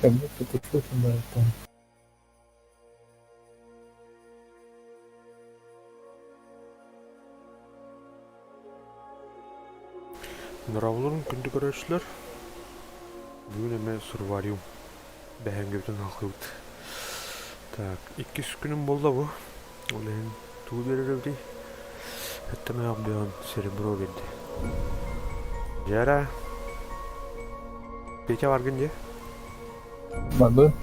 Как будто тут слышно, да, там. Нравларын күнді көрәшілер. Бүгін әмә сурвариум. Бәңгі бүтін ақылды. Так, 2 күнім болды бұ. Олайын туы берер өбдей. Әттімі ақбиған серебро берді. Жара. Петя баргын де? Бабы.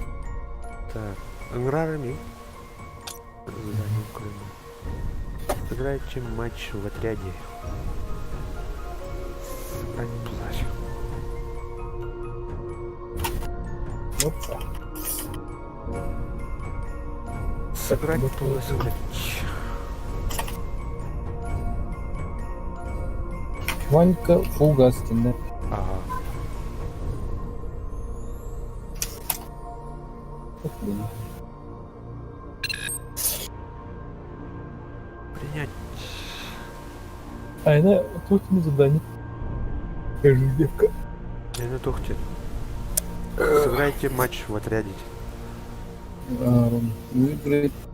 Так, ыңырар әмей. Сыграйте матч в отряде. Сыграть плащ. Опа. Сыграть плащ. Ванька Фугаскин, да? Ага. Блин. Принять. А это тут на задание. Ежедневка. Не тухте. Сыграйте матч в отряде.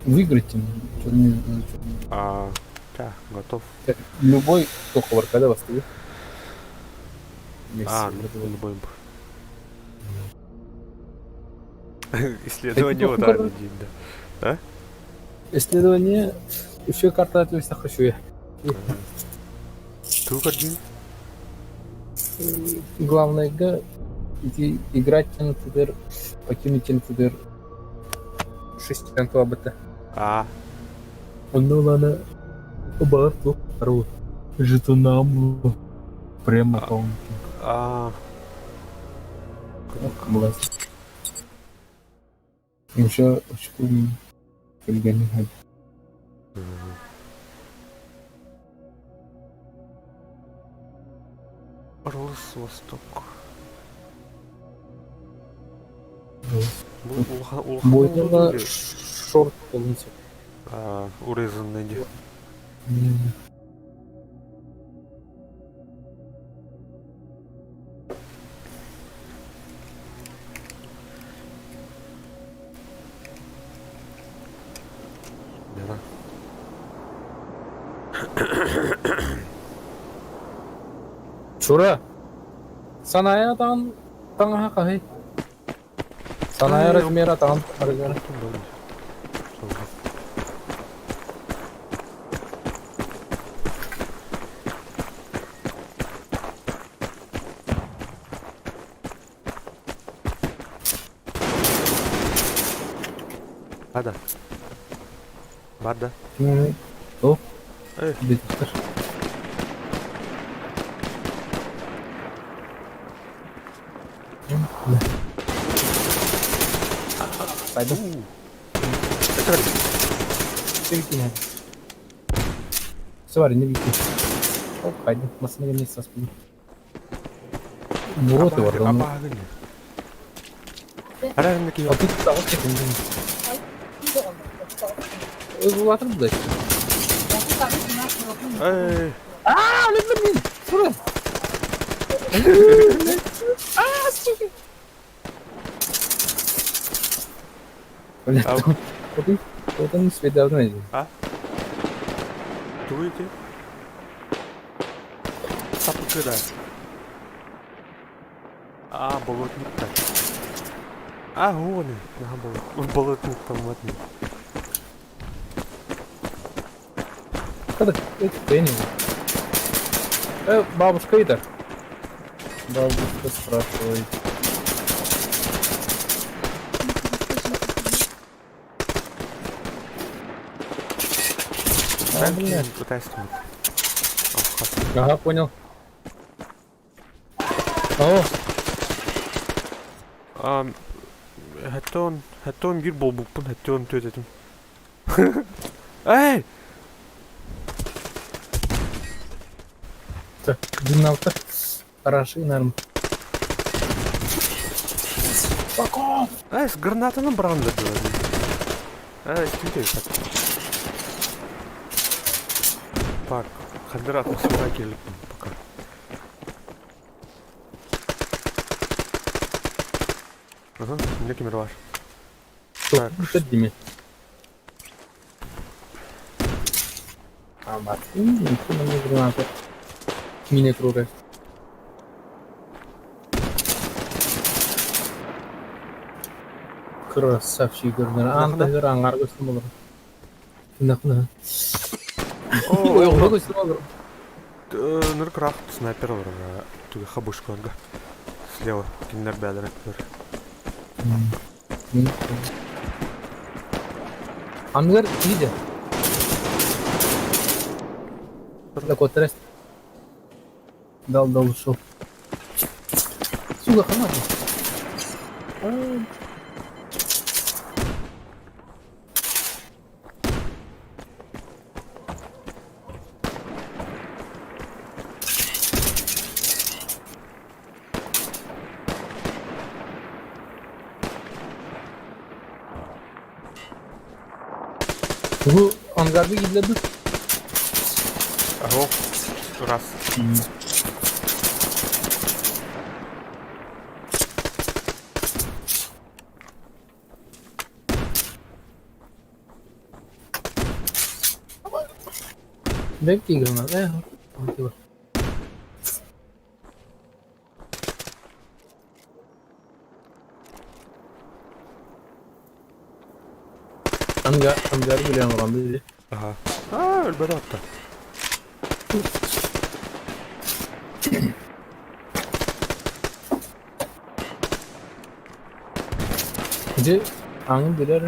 Выиграть им. Что не знаю, что. Да, готов. Любой, кто хварка, да, восстает. Любой. Исследование вот один, да. Исследование. Еще карта отвести хочу я. Тук один. Главное идти играть Тенфидер, покинуть Тенфидер 6 абт. Ну ладно. Барту. Жетонам. Прямо по-моему. Власть. Еще очку хулигане. Рус Восток. Бойдерға шорт полностью. Урезанный де. Шура. Саная таңа қағай. Саная размера таңа размера. Бада. О, Эй. детектор. Пойду. Свари, не видите. О, пойду. Масляный вниз со спины. Вот его, да. А тут того, что ты Ватр, блядь. Эй. Блин, сура. Сука. Блядь, вот он себе давно идет. Дуете? Сапкыда. Болотник-то. Вон он. Болотник там вот. Kada тренинг. Бабушка Ида. Бабушка спрашивает. Блядь. Ага, понял. Хаттон бир болбуппун, хаттон төтөтүм. Эй! Так, длинновато. Хороший, наверное. С гранатаның барғанда деді. Істейді так. Бak, қадыр атмосфера келіппін, пока. Aha, ne kimleri var? Çok dikkat değil mi? Ama şuna ne granata. Mine progress. Красавчик görünür. Antalya'da angar gösterme olur. Nakna. О, Oyunda gösterme olur. ныр крах снайпер бар. Туга хабушканга. Слева, киндер бәлерек бар. Angar iyi de. La kotres. Dal şu. Suga kanat. Bu angarda gidiyordu. Аго, раз. Bekliyorum lan. Hadi bak. Angar biliyorum olan dedi. Aha. Ölbedi hatta. Gece angin bilir.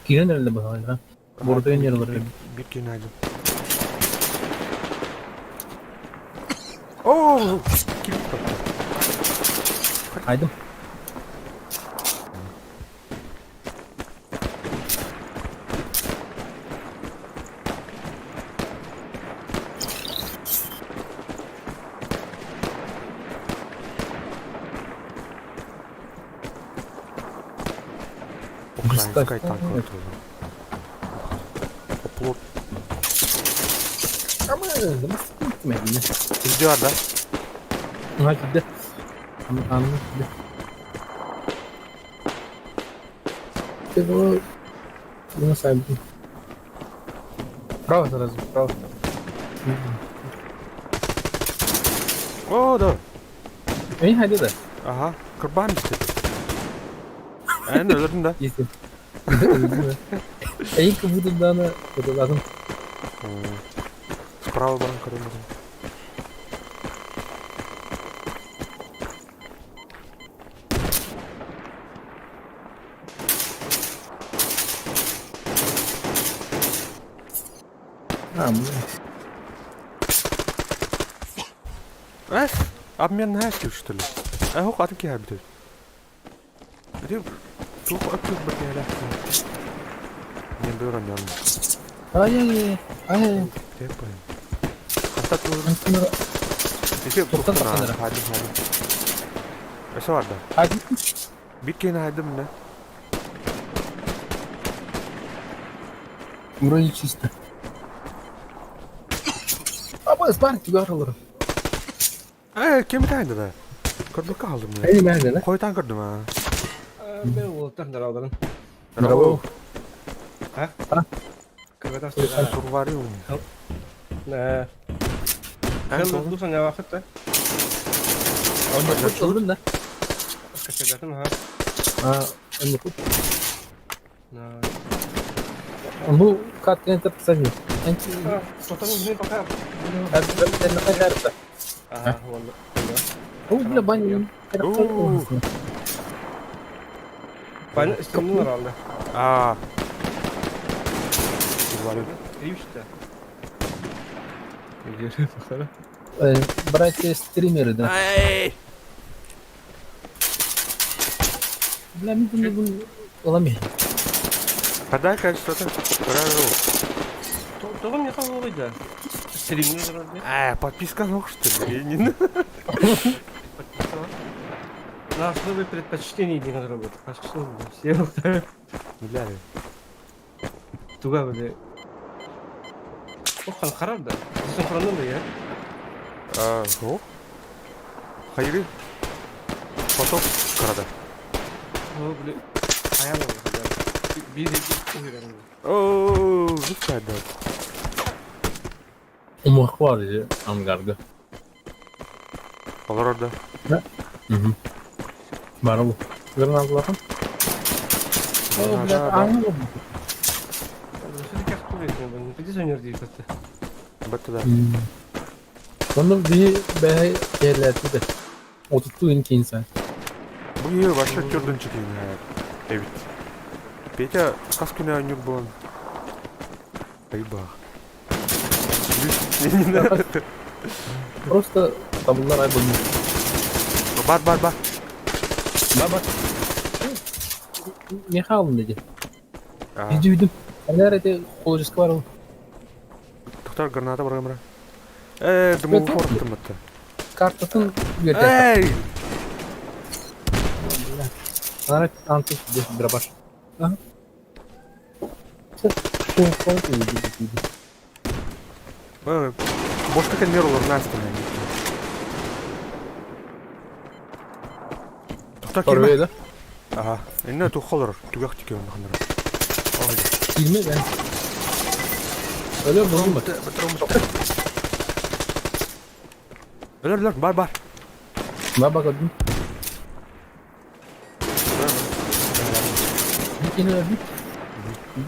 Kiren nerede bu hala? Burada yer var. Bir günaydın. Oo! Kim tuttu? Haydi. Украинская танковая. Оплот. Ama nasıl gitmedi? Bizde var da. Ha gitti. Anladım gitti. İşte bunu saydım. Bravo сразу, bravo. Oo da. İyi hadi de. Aha. Kurban istedi. En ölürüm de. İyisin. İyi ki bu dudağına kodaladım. Справа баран көрінеді. Әс, обмен на әскер, что ли? Хоқ атын ке әрбіді. Біде, туқ өткіз бір кәлі. Мен бөрін яным. Ay. Теп байым. Қастат бөрін. Aslında Есе, Тоқтан бұқтына, тақсандыра. хайдым. Әсі var da. hadi. Биткейін хайдым ne? Вроде чисто. Ama ıspanak gibi aralarım. Kemi taydı da. Kırdık kaldım ne? Benim nerede lan? Koytan kırdım ha. Ben Volt'tan da aldım. Bravo. Kırmızı Sen aslı. Tur var ya. Ne? En Ben son. tutsan ya vakitte. Onu kut alırım da. Kaçırdım ha. Ha, onu kut. Ne? Bu katliam terpisahnya. Anci. Fotoğrafı izini bakar. Hadi ben ne kadar da. Aha, vallahi. O bile banyo. Oo. Ben istemdim herhalde. Aa. Tur var ya. İyi işte. Görüyor bakalım. Братья стримеры, да. Ay. Бля, мен bunu alamıyorum. Kaday kaçtı. Karar o. Doğum yakın oluydu. Streamini herhalde. Подписка ног что ли? Ленин. На основе предпочтений не надо работать. Пошел. Все вот Миллиарды. туга böyle. O kan karar da. Sınıflarından da ya. О. Hayri. Foto karada. O böyle ayağım oldu. Bir iki öğrendim. Oo, zıplaydı. Umuk var ya Amgar'da. Olur orada. Bana bu. Granatlarım. Oh, bilet aynı oldu. Şöyle kaç tur ediyorum ben. Bir de sönüyor diye kötü. Battı da. Onu bir be yerlerdi de. Oturttu inki insan. Bu iyi başka gördün çıkayım ya. Evet. Петя, kas günü oynuyor bu an. Ayıba. Просто tabullar ay boyunca. Бар. Bak. Ne halin dedi. Yüzdüm. Nerede kolojist var o? Doktor granata var kamera. Дымовый Evet, форт attı. Kartasın götür. Ey! Ana antik bir drabaş. Aha. Çok farklı bir şey. Boşta kan yer olur nasıl yani? Doktor Torbayı kelme. da. Aha. Ne tuğalır. Tugak tikiyor ondan. Haydi. Filmi ben. Öyle buldum bak. Öler. Bar. Ben bakalım. Bir kere verdim.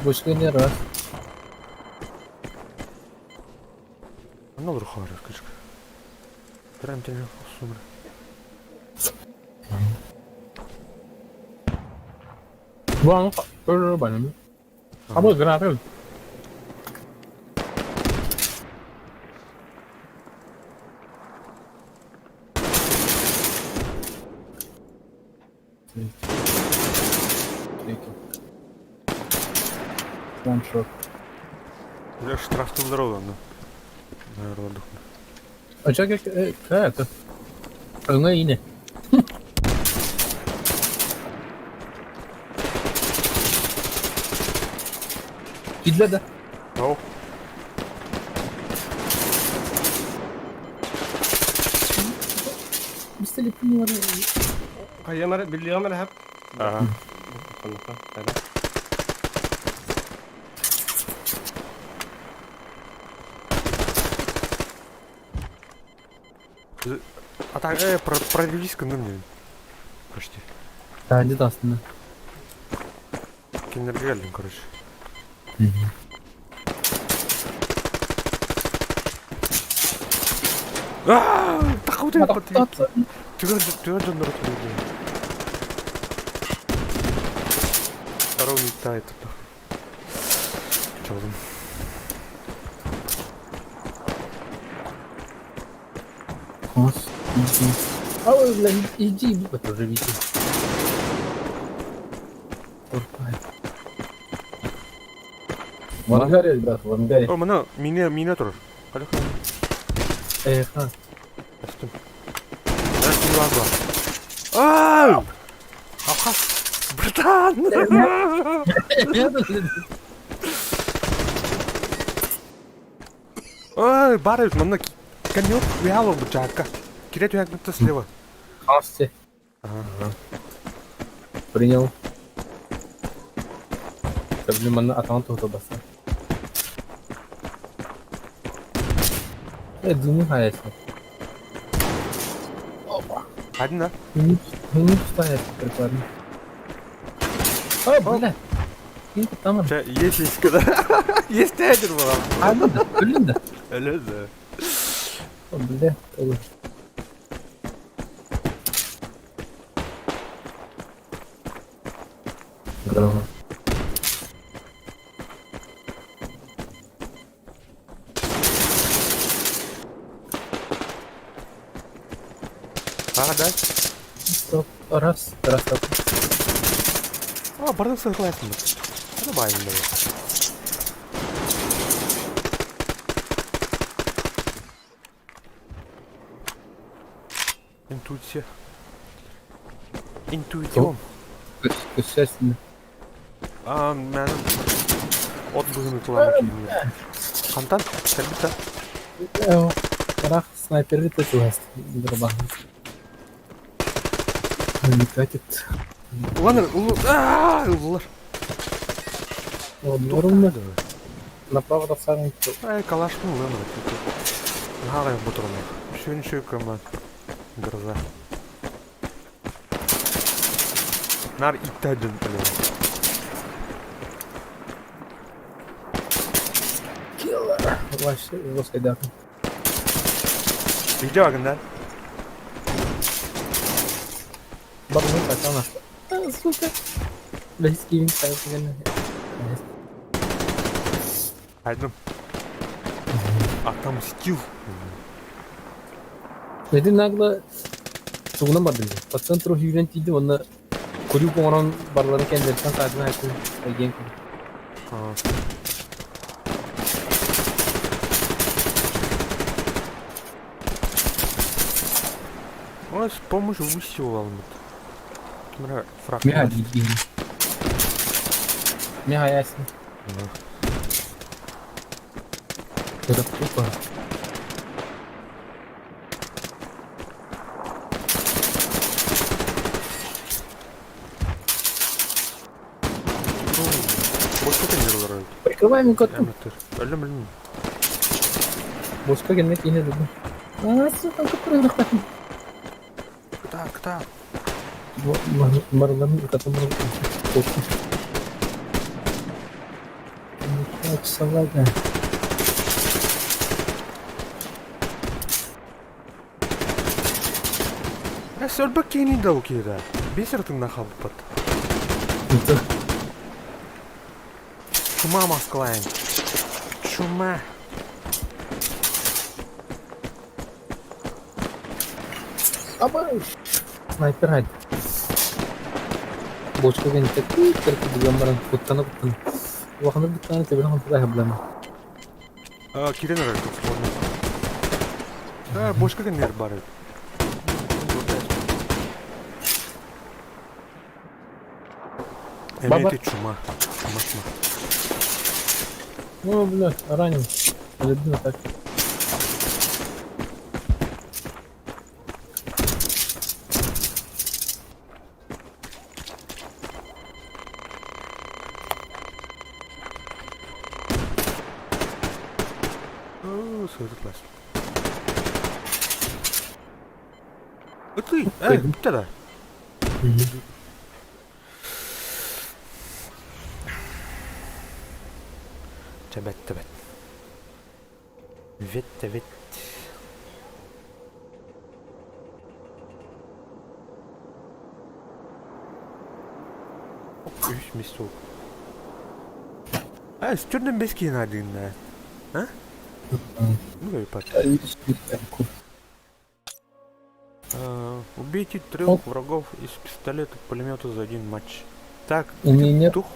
Başka yer var. Ne olur xarı küçük. Benim tane olsun. Bu an öyle bana mı? Ama granat yok. One shot. Ya штрафтылар oldu. Nerede olduk? Acayip evet. Öne yine. Gidle de. Yok. Bir telefon var. Kayamara biliyorum hep. Aha. Hadi. А так, продвигись ко мне. Почти. Bence de aslında. Кинер geldim короче. Ааа! Тахуй Bak, потри. at. Тюга жандар отвели. Второй летает. Чё там? Kons. Ama öyle iyice bu kadar bir şey. Вангаре, брат, вангаре. О, мина тур. Hadi bakalım. Ha. Açtım. Ben şimdi vazla. Aaaa! Akas! Bratан! Ой, барыш, мына конёк вяло бычака. Кирет уягнуто слева. Кассе. Ага. Принял. Проблема на атант автобуса. Думаю, hayatım. Hadi lan. Hünü tutayım preparını. Oh, блядь. İyi tamam. Есть когда. Есть тайдер var. Öldün de. Öyle de. Oh, блядь. Olur. Bravo. Hadi. Stop. Раз. Stop. Bardak sırklaysın. Hadi bayım da. Intuitsiya. Intuition. Göstersin. Ben от bölümü kullanmak istiyorum. Kantan, sen bir tane. Bırak sniper'i de tuharsın. Bir bakın. Не катит. Уланыр, улар. Орунда. Направо да сарың. Ай, калашпын уланыр. Нағай бұтырмай. Шөнші көмі. Гроза. Нар иттәдін әлі. Вообще, его следят. Үйде бағында. Барны катана. Сука. Лайскивин сайфиган. Айдым. Атам стил. Неди нагло сугуна бардым. По центру хүйрен тиди, онда курю коңорон барлары кендерсен кадына айтын. Айген. Ой, с помощью высего алмыт. Мына фраг. Мега диген. Мега ясен. Это тупо. Boşka deniyorlar öyle. Прикрываем коту. Amateur. Öyle mi? Бошка келмек ине дедим. Сука, көпүрөк тактым. Кыта. Барларын катамын. Так, салага. Ya sölbek kini de okuyda. Bir sırtında kalıp bat. Şuma masklayın. Şuma. Аба! Снайпер хайд. Бочка ген тек терки диган баран куттана. Вахана биттана тебен хан туда хаблама. Kiren araydı. Boşka genler bari. Emniyete çuma. Çuma. Ну, блядь, ранен. Ледно так. Sığırıklar. Ötüy. Bitti de. Tebet. Evet. Üç mis soğuk. Stürden beskiyen adıyla. Ha? Ну и пока. Убейте 3 врагов из пистолета, пулемета за один матч. Так, У меня нет. Тух.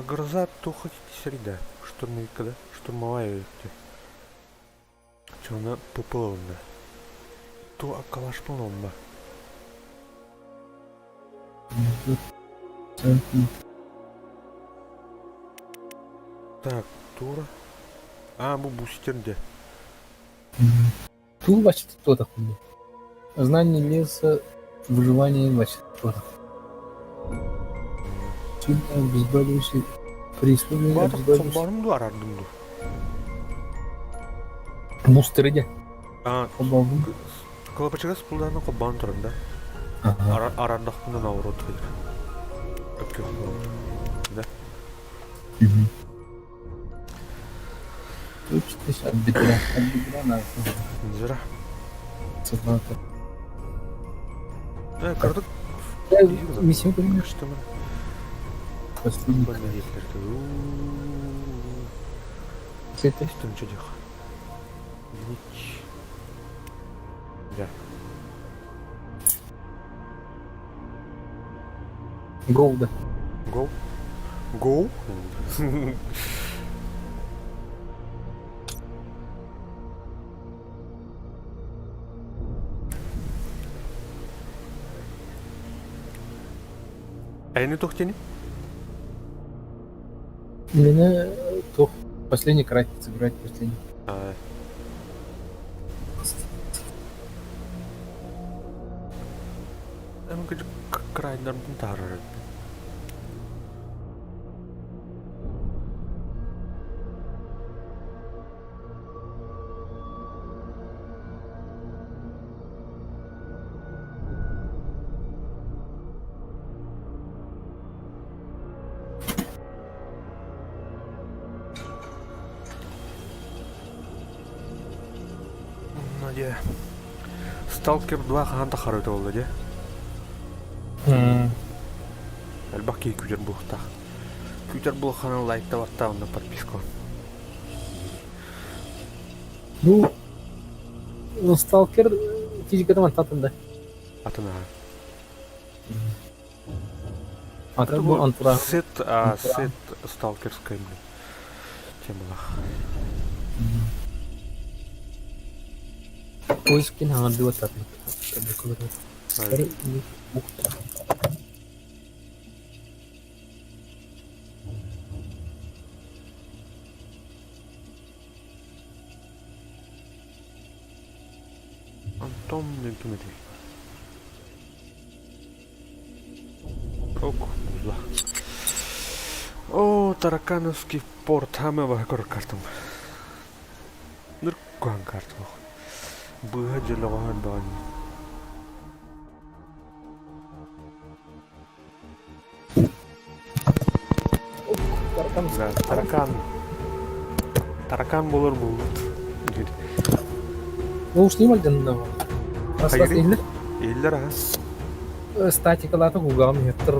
Гроза, туха, среда. Штурмовика, да? Штурмовая. Че она попала, да? То акалаш поломба. Так, тура. Bu бустерде. Тул вообще кто такой? Знание леса, выживание вообще кто такой? Сильно обезболивающий при использовании обезболивающих. Kollarım da arardım dur. Мустерде. Kollarım. Kolapacıga spullarına kollarım turunda. Arardak bundan avro oturuyor. Öpkü kollarım. Да? От бедра надо. Зира. Собака. Кырдык. Миссию пример. Что мы? Последний. Это Что ничего делать? Да. Голда. Go? А я не тухтени? Меня то последний край сыграть последний. Emang kecil kerajaan tentara. Aja. Stalker 2 ханта харыйт болду же. Албаки күжер бухта. Күжер бухана лайкта ватта онда подписку. Bu Stalker fizikada mı tatında? Атына. Ата bu antura. Сет сталкерская, блин. Темала. Poiskin hangan dua tapi. Dari ini bukta. Антон Дмитрий. Ок, бузла. О, таракановский порт. Хаме вахкор картом. Ныркуан картом. Быга желоған баған. Да, таракан болар бұл. Bu uç değil mi aldın da? Aslas Hayır. değil. Елдер, а? Статикалаты кугам хеттер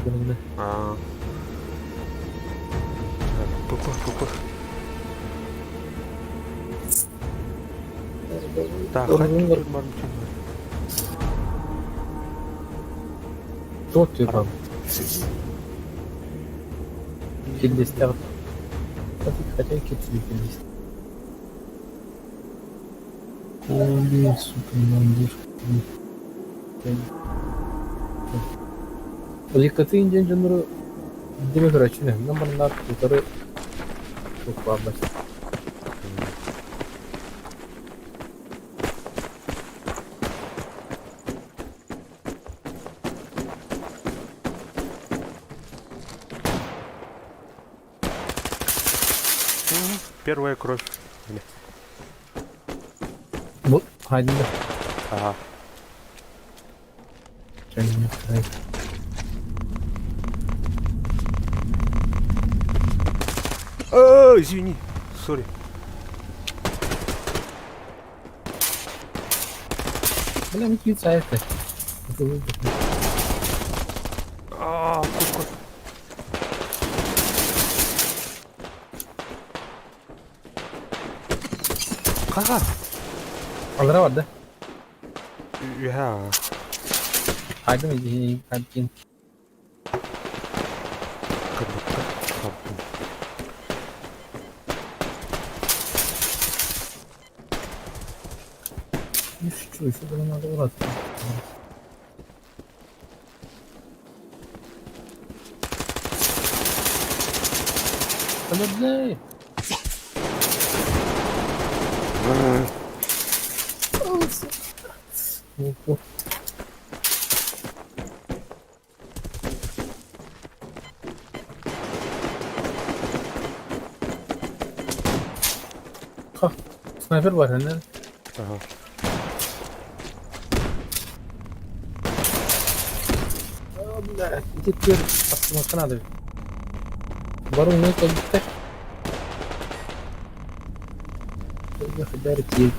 гынны. Пупа. Да, хатин бар. Тот типа. Килдестер. Хотя китли килдестер. Ой, сука, мандир. Ликаты индиан жанры демек рачыны. Намбарнар тутары çok fazla. Первая кровь. Bu haydi. Ага. Извини. Сори. Бля, не кильца это. Куска. Кага. Aldıra vardı. Ya. Haydi mi? Haydi. Kırdıkta. Kaptım. Şu durumlarda orası. Öyle. Ha, sniper var hani. Ага. Бля, теперь остановка надо. Бару не колите. Я ходярит есть.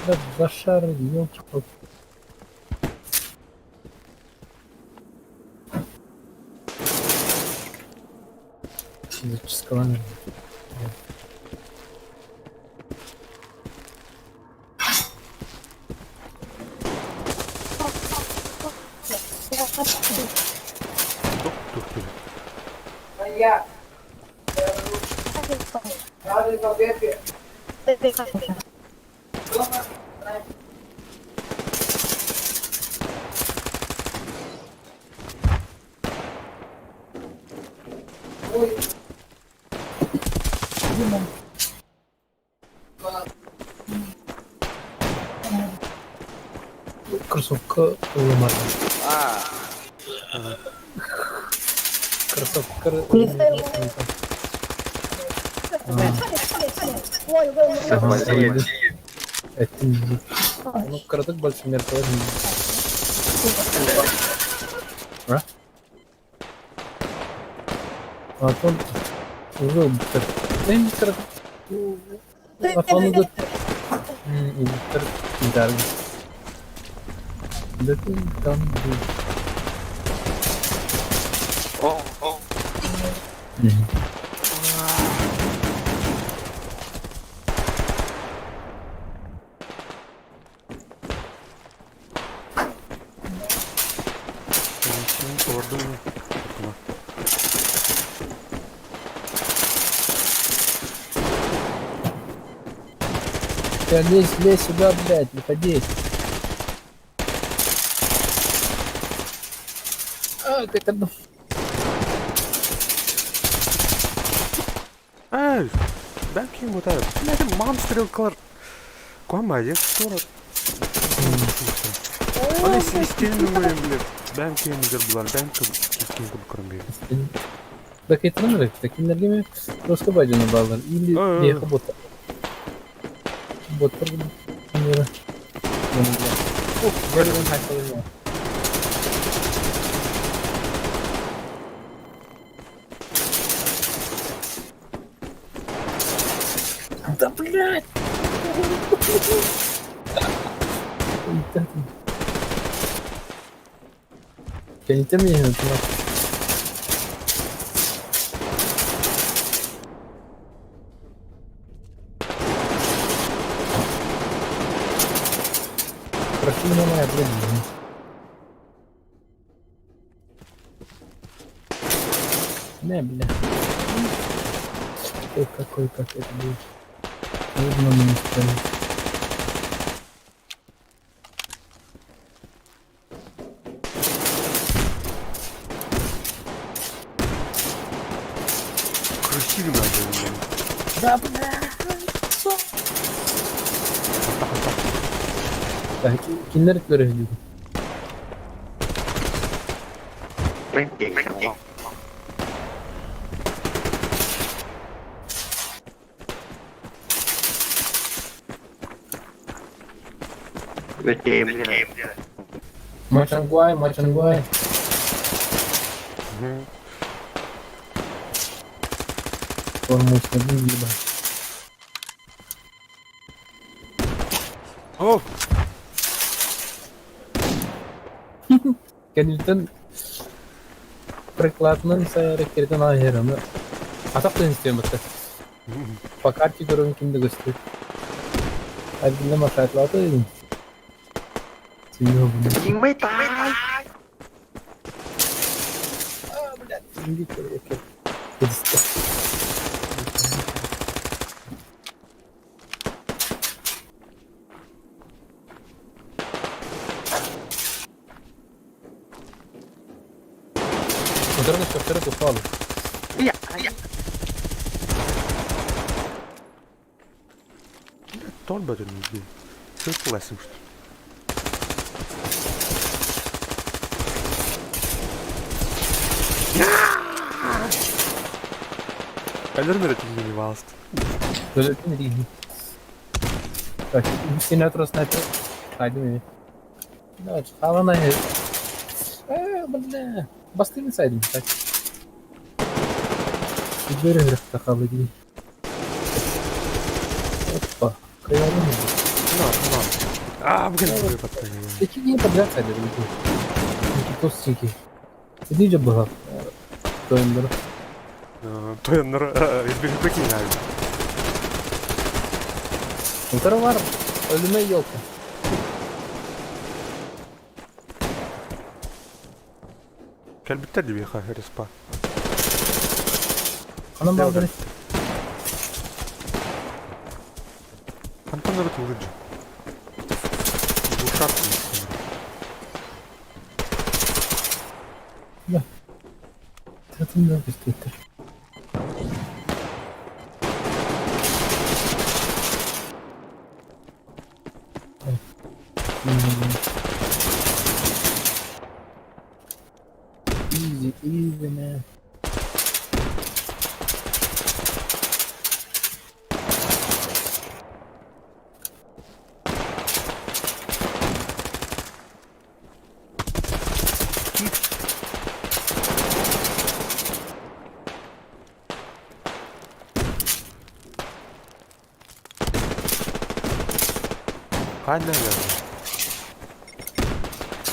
Да, зашар, ёлки-палки. Физического наверное. Тух-тух. Я. Кроссовка уломали. Кроссовка уломали. Это не... Ну, короток больше мертвый. А? А он уже убит. Да не короток. А он убит. Да. Да ты там был. Ordum. Лезь сюда, блядь, выходи. А, как это... Ey, ben kim bu da? Ne de monster kılır. Koymayacak sonra. Onu isteyen numarayı bilir. Ben kimdir bular, ben kim kılırım bir. Так это номер, таким энергиями просто баджаны балдар. Или леха боттар. Боттар номера. Ух, бәрден хайфалыйма. Да блядь! Я не тем не знаю. Противная моя, блин. Не, бля. Какой, как это будет. Трудно мне сказать. Красивый надо. Да, бля. Так, кинер görevli. Về chìm như này. Maçan guay. Olmuş ne bileyim ben. Oh, Kendinden прикладным saya рекерден айыраны. Атақ та істеймін бітті. По карте көрген кімді көсті. Әлгінде машайтлады едім. Сені өбіне.ยิงไม่ตาย Сенде көрген. Kedisті. Ударный шофер упал. Iya. ton button bir. Çok resim işte. Ellerim öğretildiğini bastı. Böyle mi değil? Так, сенатор снайпер. Пойдем. Да, хавана. Бля. Бастыны сайдым, так. Теперь рахтахалы gibi. Опа. Каялım. Tamam. Aa, bugün buraya patladı ya. İki gün подряд saydım. İki tostики. İyice bırak. Toyunları. Toyanlara izbirlik bekleyin abi. Motoru var. Ölüme yok. Gel bitti bir ha respa. Anam Devam aldırı. 한턴으로 도르지. 못 샷. Tratando de vestir. Easy, easy, man. Aynen öyle.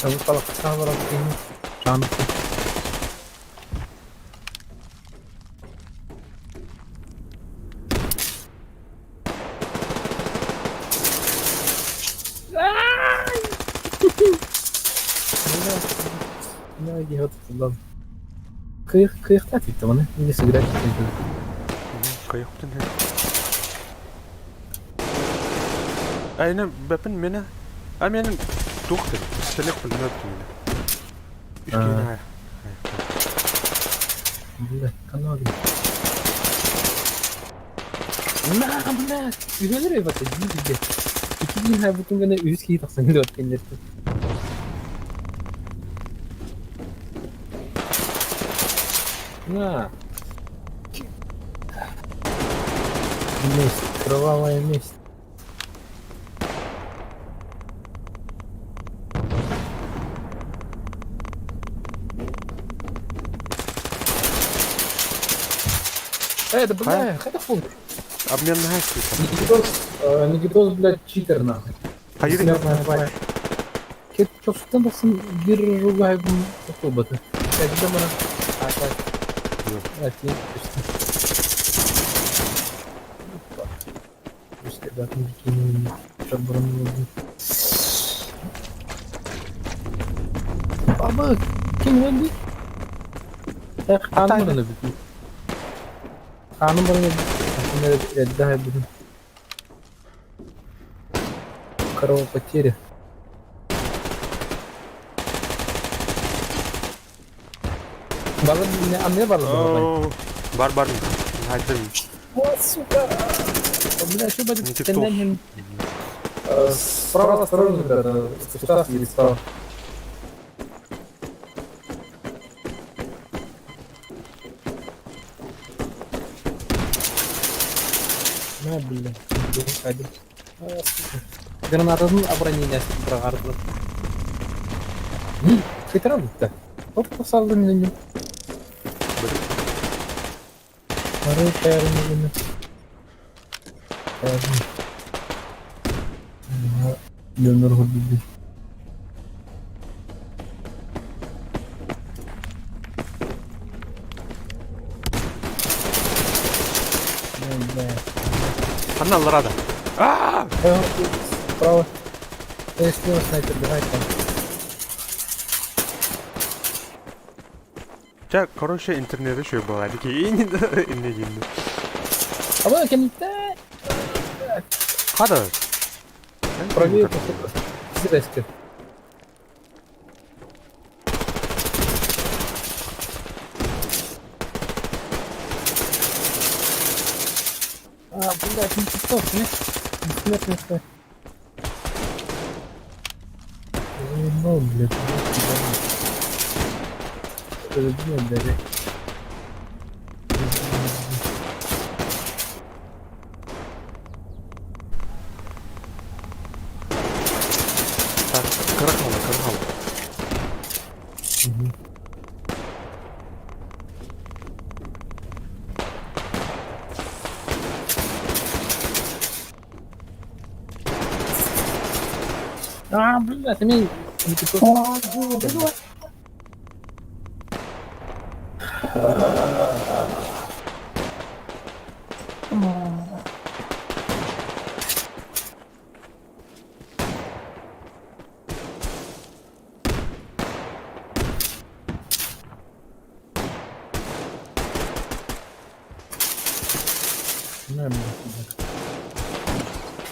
Çabuk balık sağ bırakayım. Canlı. Ne gidiyor lan? Kıyıkta tuttu bana. Bir sigara tuttu. Kayıptın he. Aynen bepen mene. Amenin doktor. Selek bilmem kimi. İşte ne? Bir kan abi. Nah, üyeler ya bakın. Bir 2000 hay bütün gene 100 kişi taksan gidiyor kendileri. Nah. Есть, кровавая месть. Да бля, это фу. Обмен на хайски. Нигидос, блядь, читер нахуй. Hayır. Кет чоктан басын бир ругай бу автобусы. Где мы? Ати. İşte zaten dikinin çaburanı Baba kim öldü? Kanun bana bir. Kanun bana bir. Aslında daha bir. Кровопотери. Бала не бала. Бар. Haydi. О, сука! Бля, что будет тенденция? Справа осторожно, ребята. Спустав или справа. На, бля. Один. Гранатаның оборонениесі бірағарды. Қайтарам бітті. Отқа салды менен. Арай қайырын менен. Дөнер худды. Каналлар ада. Справа. Слева снайпер, давай там. Ja, короче, интернетте şey болады. Кейін инне деймін. А вы кем-то? Қады? Правее, сирайский. Блядь, не чистов, не? Смертный стой. Заебал, блядь. Подожди, блядь. Так, кырахал. Блядь, мне...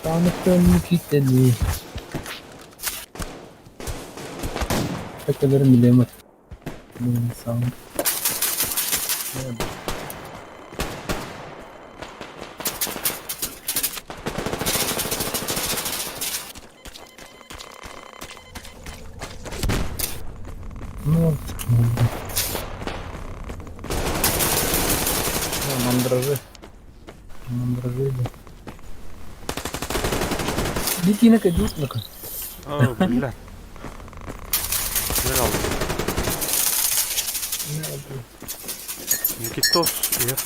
Tanıttım kitledi. Şakalarım bilemem. İnsan. Мандражи. Мандражи. Дикий кадют на-ка. Aa billah. Güzel aldım. Никитос, нет.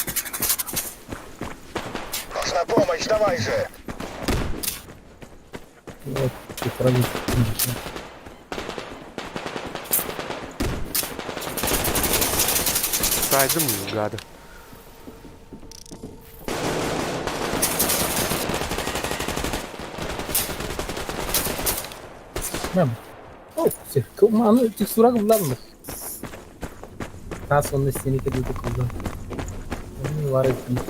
Нужна помощь, давай же! Вот, ты сразу. Saydım galiba. Mem. Oh, sih. Kemana cik surah kebelan mas? Kas on sini ke dito kebelan. Ini waris ini.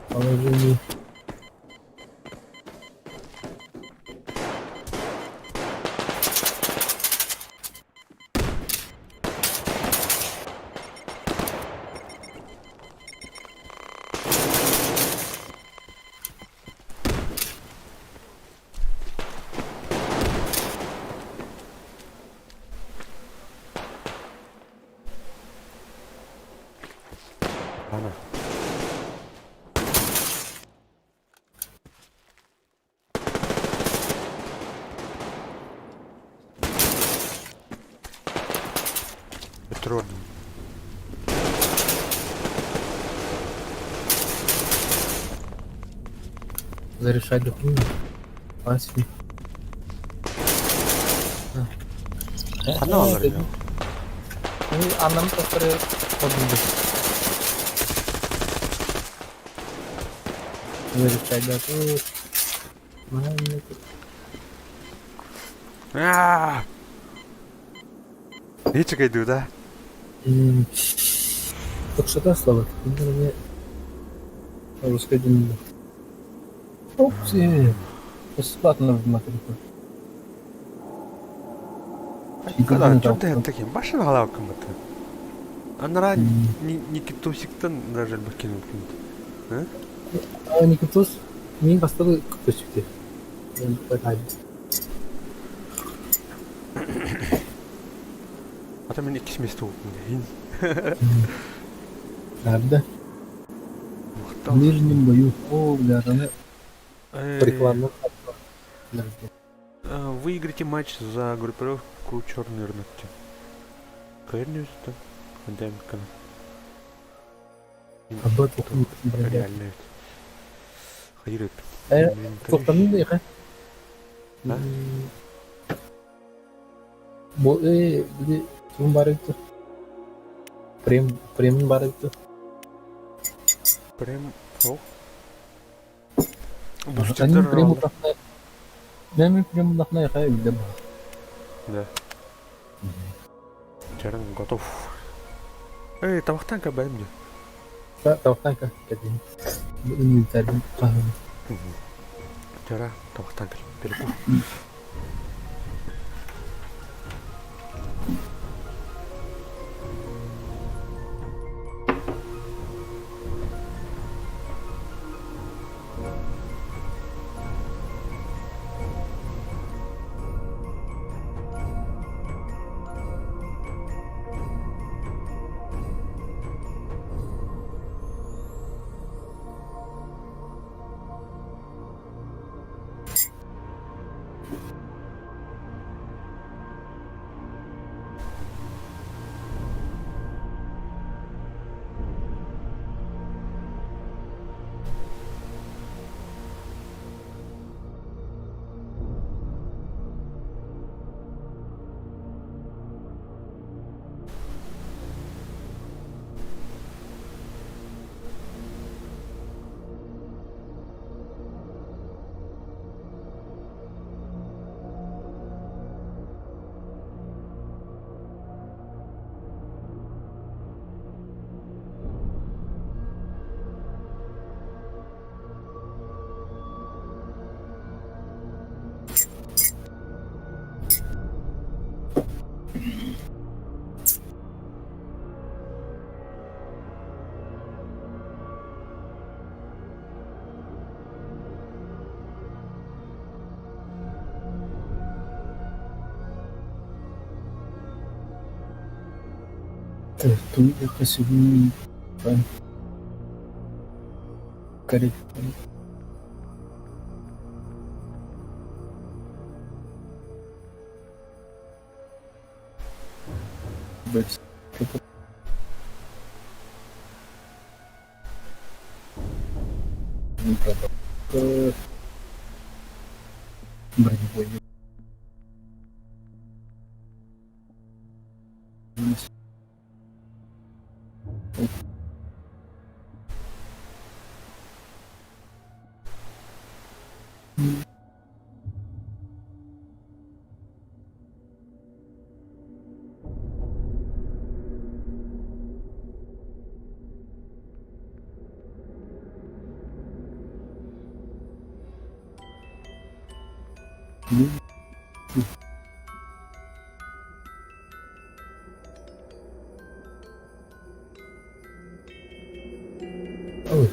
Kalau ini. Bana. Петрон. Зарешать документ. Паси. Bana alır ya. Ini anam terus mobil. Зарешать документ. Mana itu? Aaaa! Ne çıkıyordu da? Только что слова. Мне русская деньги. Опси. Бесплатно в матрику. Kadar çok da yaptık. Başını hala okumadı. Anlara Никитосиктан даже bakayım. Никитос мен бастығы көсікте. Мен айтайын. Hatta ben ikisi mesut oldum değil. Nerede? В ближнем бою. О, бля, она рекламу. Выиграйте матч за группировку черные ногти. Конечно, хозяин канала. Об этом Реально. Hayır. Toplamayayım da yakın. Ha? Bu bir de kim var itu? Prem var itu. Прям. О. Они прям удахна. Мен прям удахна я хай видим. Да. Чаран готов. Эй, табақтан ка бәрім де. Тавтан ка кәдім. Инвентарьден қағын. Чара, табақтан кіл. Перекур. Тут это сегодня... Корректно. Быть. Бронебойный. Ой.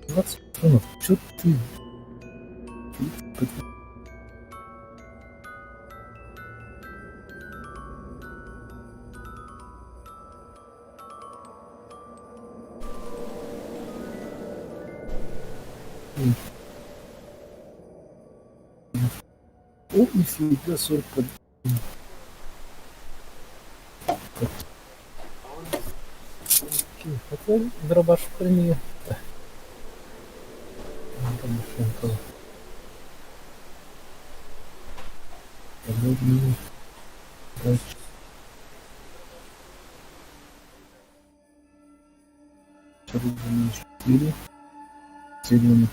20 патронов. Чё ты? О, нифига, 40 под... Хотя дробаш при нее. Зеленый.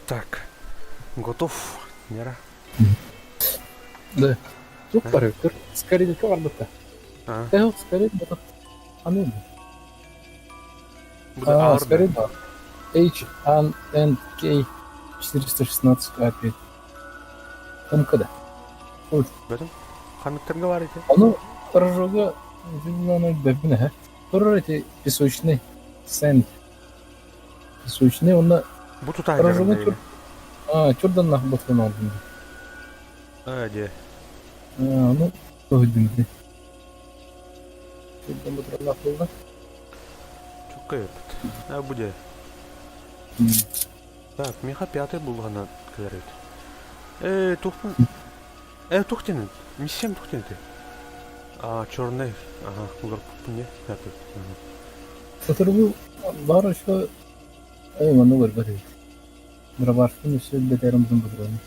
Так. Готов. Нера. Да. Супер. Скорее кавардата. А. Скорее да. Анын. Буде ağır Скорее da. да. HNK 416 К5. МКД. Бәдім. Ханықтарға бар екен. Оно поражога вилана бебне, ха. Тоже эти песочные сен. Песочные, он Бұ поражога тұтайдарын чурдан нах батқан алдым. Әде. Ну, погодим. Чурдан батқан нах болды. Çok kıyıпыт. Буде. Так, меха пятый был ғана кілер еді. Тухтын. Тухтенін. Миссиям тухтен еді. Черный. Ага, ұлар пұппын не? Пятый. Который бар еще... ну, бар. Дробашкин все бетеримizin бутыраны.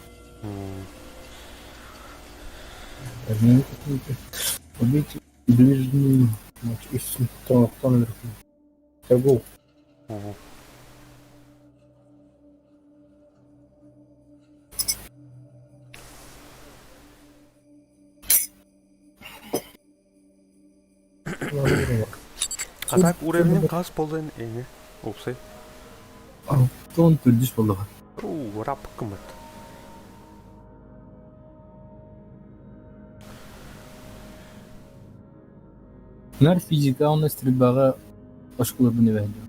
Возьмем какие-то. Убить ближний. Значит, кто наверху. Торгов. А так уровнен қас болдың еңе. Олсай. Тон түрдіш болды. Рап қымыт. Нар физика, он стрельбаға башкалар бұны бәлді.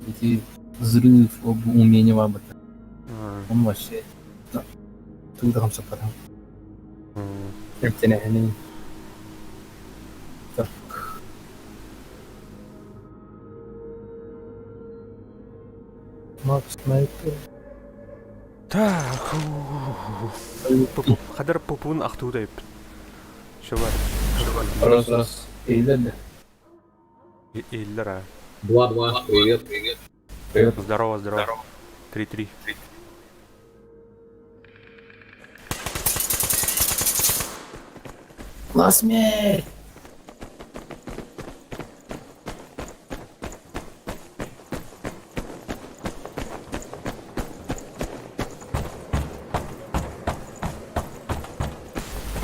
Эти взрыв, умение вам это. Он вообще... Тогда хамса потом. Эртенәһенең. Так. Макс Снайпер. Так. Қадыр попуын ақтуыда еп. Шо бар. Раз. Эйләді. Эйлер, а. 2-2, привет. Здорово. 3-3. На смерть!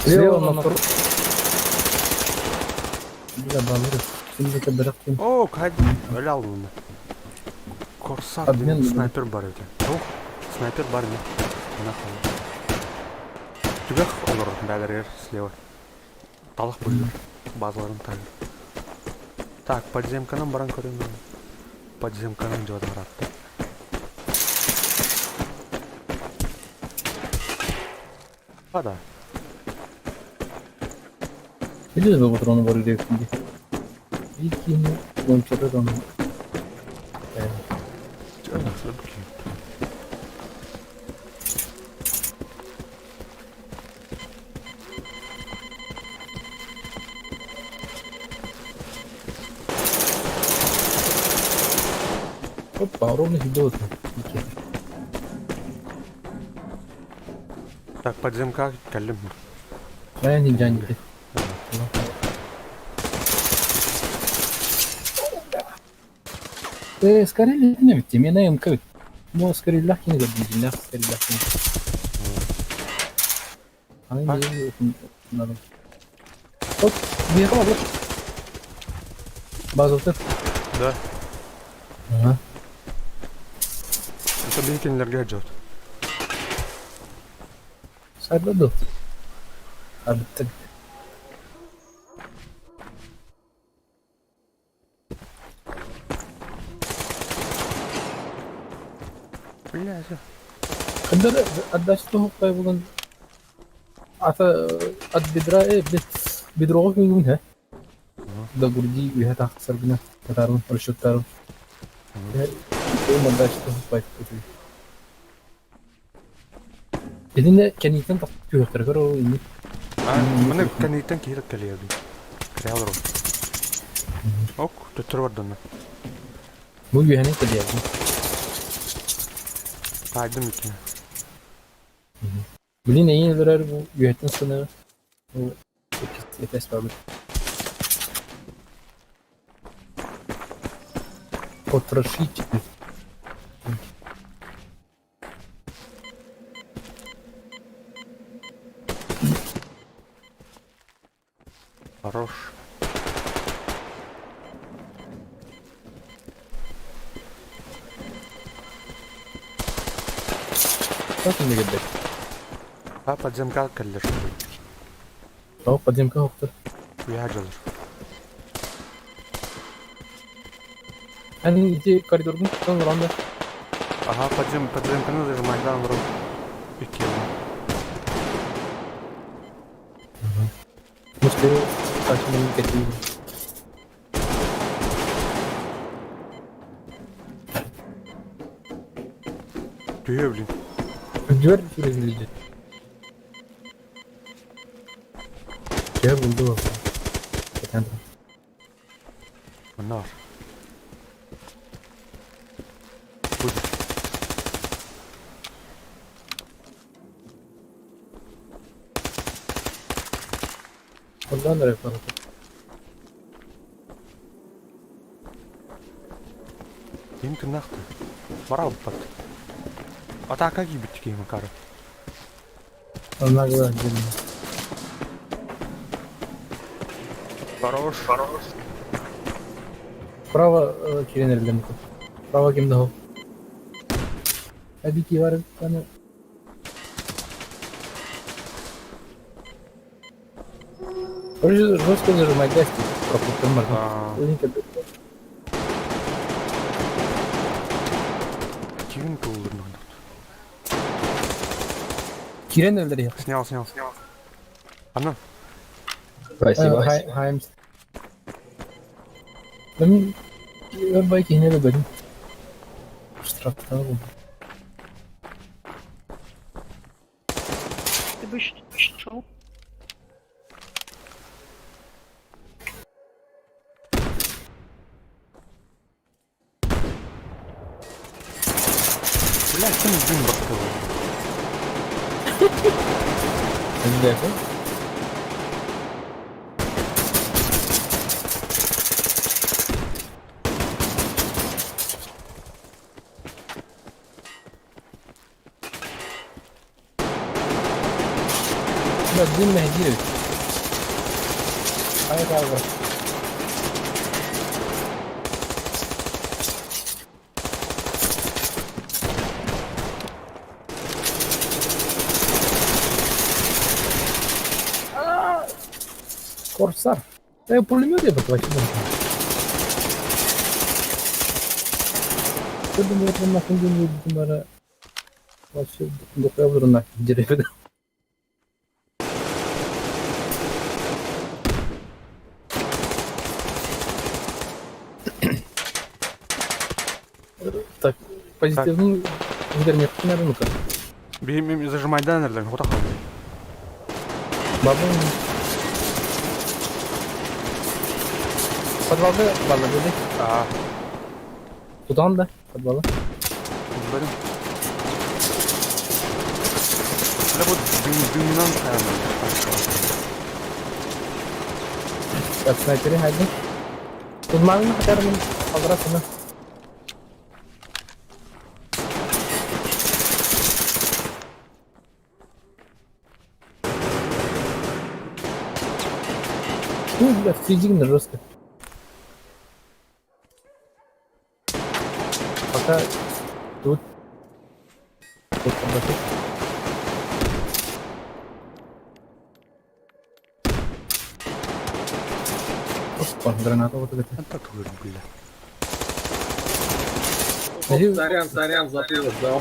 Слева на втором. Бля, банры. Şimdi bıraktım. Кәді. Өлі алдым оны. Корсак Обмен деген деген. снайпер бар еді. Снайпер бар не? Мына қалай. Tübek olur bäler yer слева. Талах boydur. Bazıların tayır. Так, подземканан баран көрем ben. Подземканан жода баратты. Hada. Biliyoruz bu drone'u var diye şimdi. İlk yine bonçada da onu. Canım sıkı. Hoppa, ровно сюда. Так, подземка келдим. Ben de can gitti. Скорее не ведь мне на МК. Ну, скорее легкий не забудем, скорее легкий. Ay, надо. Hop, bir yere bak. Bazı Да. Aha. Это бейкинлерге жот. Sarladı. Abi tık. Блядь. Когда отдашь то кайбулан ата от бедра бедро يوم ها ده гурди وها تحت سربنا تارون رشوت تارون يوم отдашь то кайб Edinle kendisinden takıyor tekrar o ini. Mana kaniten kihir kaliyadu. Krealro. Ok, tutturvardın. Bu yühene kalıyor. Kaydım ikine. Bilin neyin öldürer bu yühetin sınırı. Bu yetes var. Потрошить. Хорош. Как он гибет? Ha подземка келлер. О, подземка октор. Уяжалыр. Hani iди koridorun son randa. Ага, подземканы зажимайдан вру. İki. Müşteri karşımdan getiriyor. Tüyü bilin. Gör sürekli. Ya buldu o. Geçen de. Bunlar. Budur. Ondan da yapalım. Им ты нахуй. Морал под. А так как ебать такие макары? Onlar da gelin. Хорош. Право kirin elinde mi? Право kimde o? Hadi ki var bir tane. Русский нажимать гасти. Пропустил можно. Kirin tuğulur. Kirin öldürüyor. Снял. Анна. Спасибо. Хайм. Ben belki yine de benim. Штрафта bu. Ты бы шел. Блядь, ты мне дым бахтал. Güzel. Din Mehdi. Hayır abi. Корсар. Пулемет я бы вообще. Что думаю, это нахуй не будет, вообще доказано на дереве. Так, позитивный интернет, наверное, ну-ка. Benim zajmaydan nereden? Kota kaldı. Баба. Подвалда бала dedi. Aa, Tutan da подвала. benim. Ne bu dünyanın kayamı? Так, снайперы, haydi. Uzmanın hatarını kaldırasını. Ну, блядь, физикально жестко. Пока тут подошел. Опа, граната вот эта. Ben takılıyorum bile. Сорян, забыл, ждал.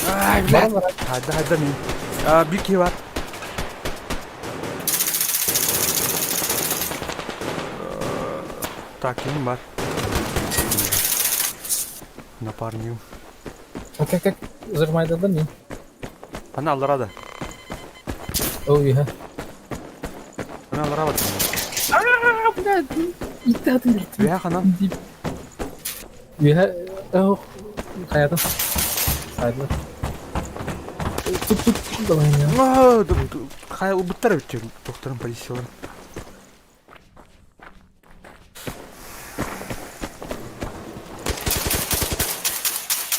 Ay Var mı? hadi miyim? Bir kişi var. Так, kim var? Напарник. Как зажимай да не. Bana aldıra da. Ой, ها. Bana aldıra bak. Блядь, и ты блядь. Veya kanan. Veya hayatım. Hayatım. Tut давай ya. Kaya bu taraf için doktorun pozisyonu.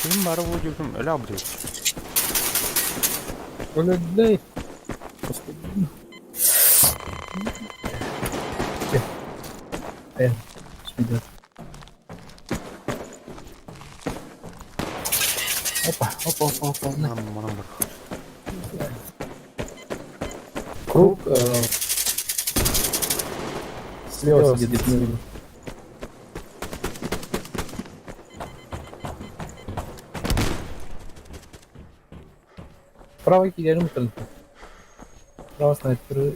Benim var bu gözüm öyle abi diyor. Öyle değil. Gel. Şimdi. Hoppa. Bana bak. Круг. Слева сидит. Справа gidelim bakalım. Справа снайперы.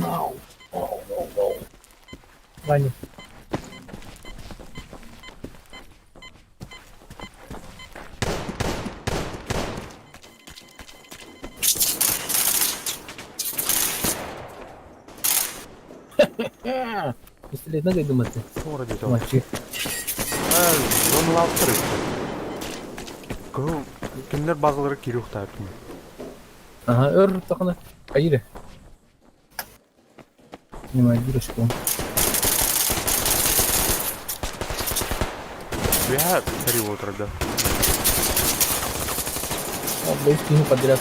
No. Ранен. Пистолет надо думать. Sonra dedi o. Мальчик. Onu alttır işte. Kimler bazıları kiri yok tabi. Ага, takını. Hayır. Снимай дырочку. Veya seri oturdu. Боюсь, ему подряд.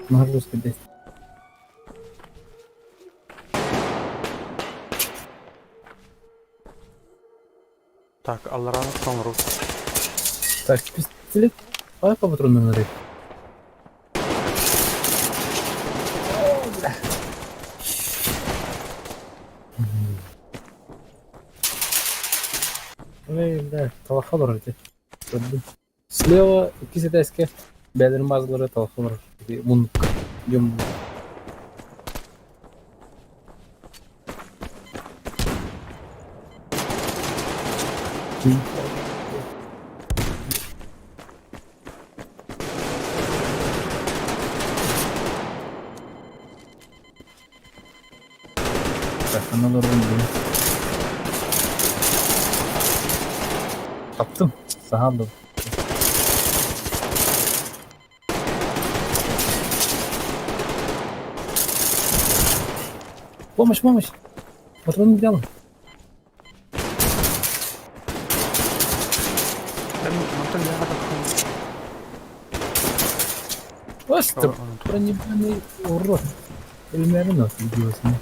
Нагрузка здесь. Так, Allah razı olsun sonra. Так, пистолет. Давай по патрону нарыв. Ой, да, талаха бар эти. Слева кисетеске бәдерин базылары талаха бар. Мундук. Идем. Так, она нормально. Kaptım. Sahandım. Помощь. Патрон не взял. Ben mantık ne kadar Остап, бронебойный урод. Эльмерин видеосını.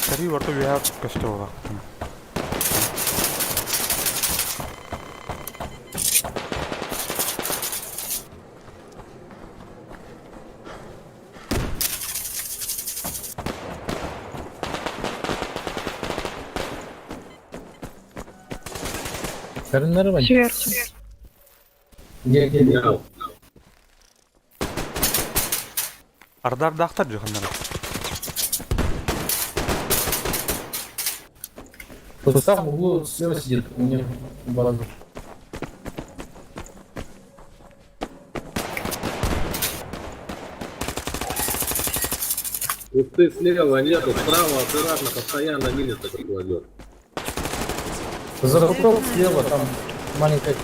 Скорее, во рту я костёла. Karınları var. Сверху. Гел. Ардар дахтар жохандар. Состав в углу слева сидит. У меня баланс. Ты слева нету, справа аккуратно, постоянно мины только кладет. За рукой слева там маленькая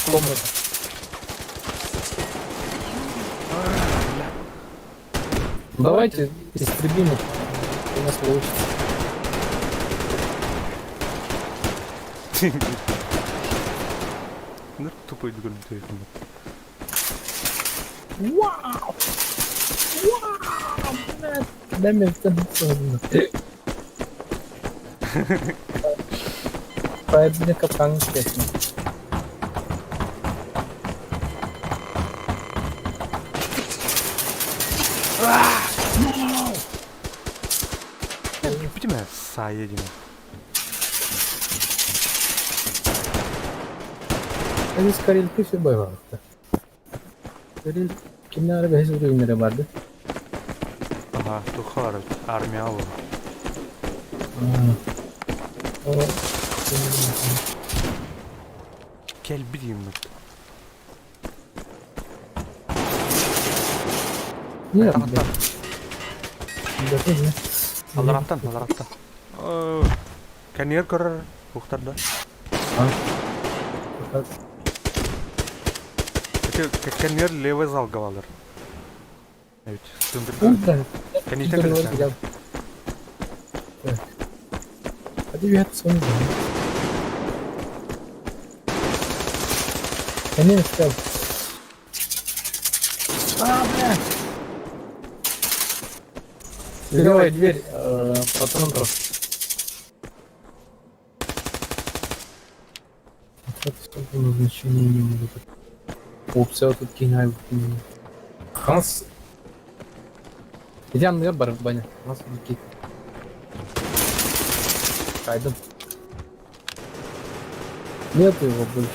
комната. Давайте истребим их. У нас получится. Ну, тупой дуган телефон. Вау! Вау! Дай мне в Поэтому капкан песня. Понимаешь, едем. Biz Karel kışı bay vardı. Karel kimler behz ürünleri vardı. Ага, тухар, армия var. O Gel bileyim mi? ne Attan. yaptı? Ne? Alır attan. Kan yer kör Ухтарда. Kan yer leve zalgavalır. Evet, tındırda. Kan yer kör. Hadi bir hadi sonra. Kendin ister. Левая дверь, патрон просто. Это назначение не могу. Опция тут кинай. Ханс. Идем на барабане. Нас будет. Кайдем. Нет его больше.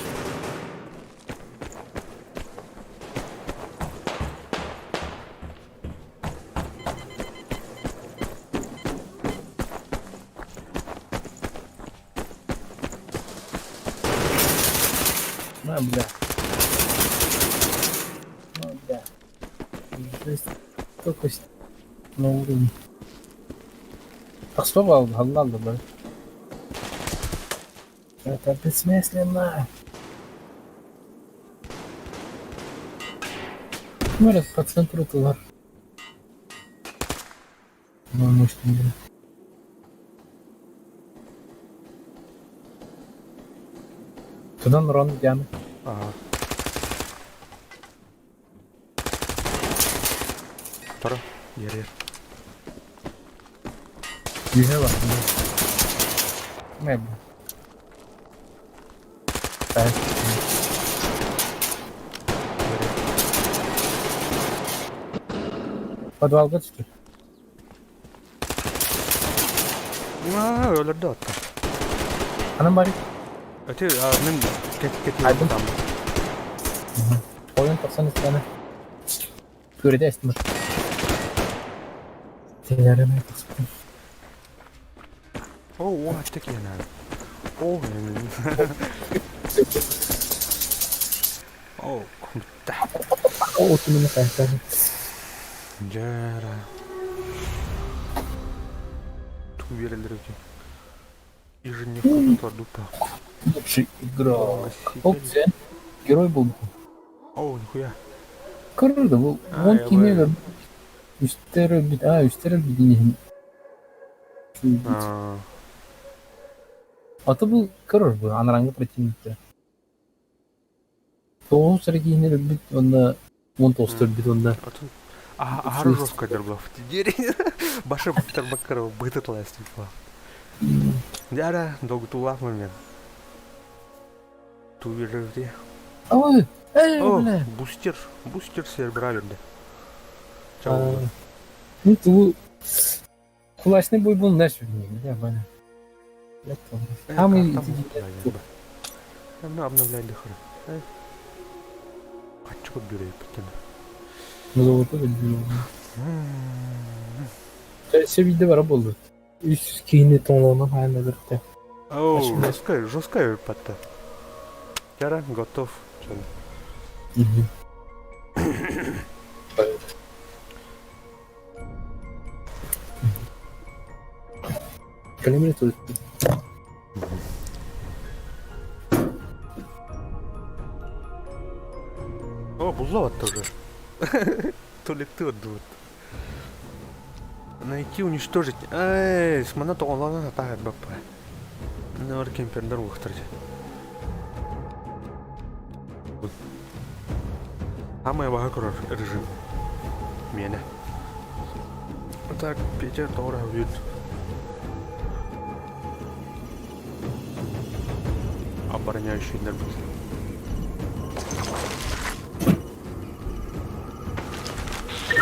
Бля. Бля. Жесть. Только на уровне. А что вам надо, да? Это бессмысленно. Смотрят по центру туда. Ну, может, не. Туда Нурон ямы. Ага. Тора, yer. Yüze bak. Ne bu? Evet. Подвалга çıktı. Öldürdü hatta. Anam bari. Öte, men ket Aydın. Oyun 90 tane. Görede estimir. Telereme kısmı. Oh, what the yana. Oh, oh, kumta. O otumunu kaçtı. Jara. Tu vereleri için. Ежедневно дупа. Лучший игрок. Опция. Герой был. О, нихуя. Kırırdı bu. Monty ne ver? Üstere bir dinleyin. Atı bu kırır bu. Anarangı противникte. Doğu sıra giyinir bir onda Вон толстый бетонда. Ары жестко дербло в тигере. Баша Бактарбакарова бытытлась типа. Яра, долго тулав момент. Тувирде. Ой, О, бля. бустер серебра верде. А, Чау. Ну, ту... Кулачный бой был наш, бля, баня. А мы... Там обновляй дыхание. Хочу побюрей потяну. Ну, золото bilmiyorum. Все видео var oldu. Üst kiyini tonlarından haline birlikte. Оу, Спасибо. жесткая пата. Яра, готов. Kalemini tut. О, бузлова тоже. То ли ты отдут. Найти, уничтожить. Эй, с мана тоғалана атағат баппа. Нөр кемпердер уқтырды. Самая вагакурар режим. Меня. Так, Питер Тора вид. Обороняющий нервы.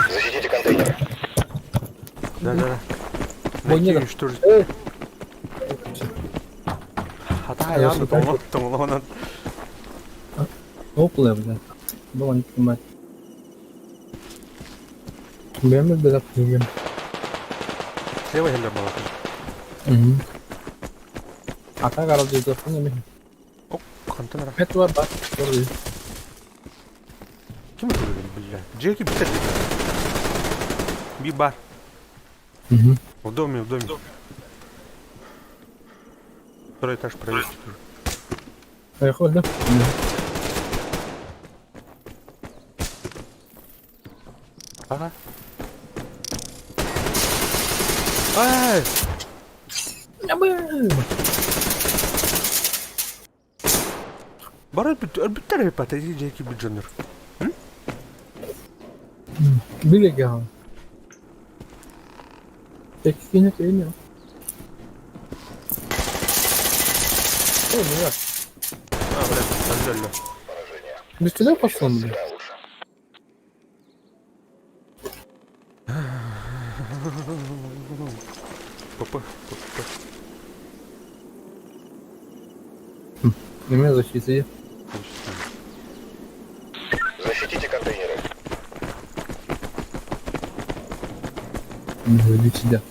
Защитите контейнер. Да. Ой, Найти, нет. уничтожить. Эй! Хата я тоғалана. Опла, бля. Было не понимать. Бля, бля, бля. Слева хелдер бала. Ата гарал дейді оқтың еме. О, контейнер. Пет var bak. Doğru. Kim öldürdü billah? Джеки bitirdi. Bir bar. В доме. Второй этаж проверить. Поехали, да? Ага. Ай! Барат bitter hepatiti Джеки Биджонер. Bile ya. Peki yine söylemiyor. Oğlum ya. А, блядь, отдельно. Biz de пошел, бля. Папа. Имя защиты. Защитите контейнеры. Люди сидят.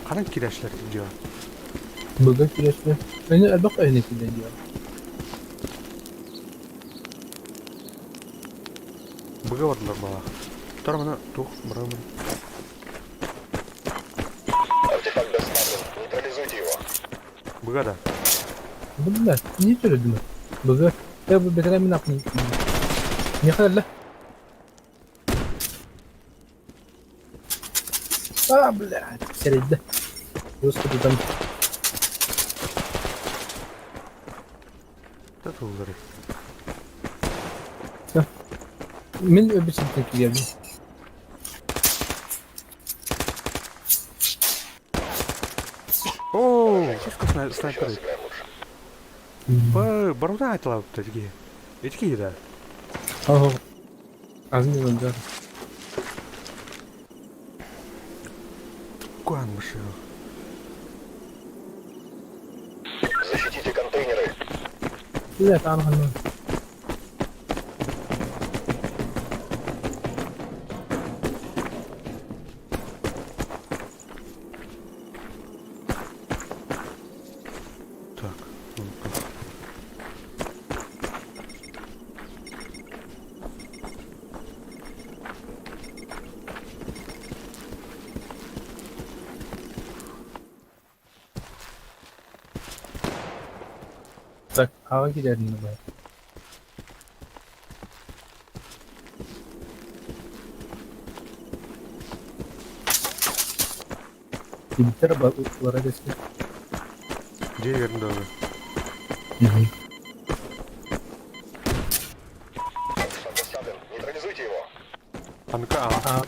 Karan kireçler gidiyor. Burada kireçli. Beni elbak aynı diyor. Bıga vardılar bana. Tutar bana tuh bırak bana. Артефакт досмотрен. Нейтрализуйте его. Bıga da. Bunlar niye söylediler? Burada. Ya bu bedelen min aklını. Ne kadar la? Bля, середина. Господи, там. Это ударит. Мен öbürsün tepki geldi. Ооо, сколько снайперы. Сыграем лучше. Баруда айтылап тәзге. Этики да. Ага. Азмин önce. Куанмыш. Защитите контейнеры. Bля, tamam hanım. Так. Tak, hava giderim ben. Биттер бара деске. Джейгердің дағы. Досаден, нейтрализуйте его. Амика, а.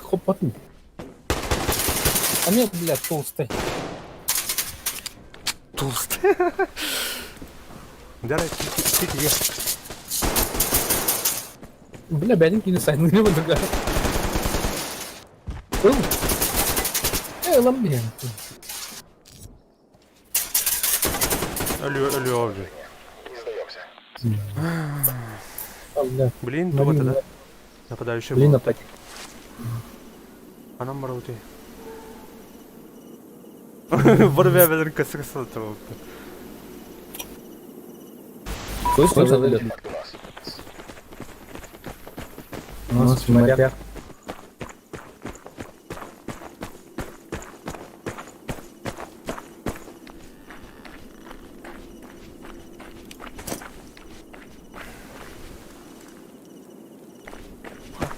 Хоп, потом. А нет, блядь, толстый. Толстый. Жарай, тики. Бля, бәлін кейіні сайын не бұдырға. Лам мен. Ölüyor abi. Не сдаемся. Бля, Блин, Блин, вот да. это. Нападающий блин, был. оплати. Анам бар өте. Бір бәбелерін кәсігі салды болды. Слышь, что за Факт у нас. У нас моряк.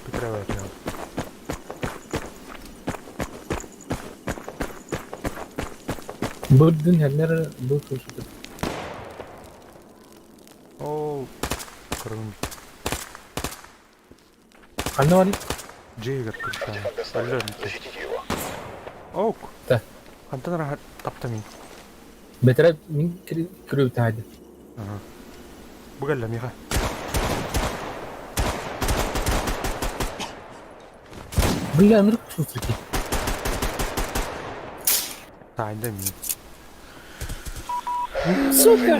Прикрывает его. Бұрдың әлмері бұл көшіді. Оу. Кырын. Қанна вали? Джейгер кырса. Артефакт доставлен. Ölüyor. Защитите его. Оук. Да. Қантан рахат таптамин. Бәтірі мен күрі тәді. Бұғалла миға. Бля, нұрық шустрики. Тайында мен. Сука!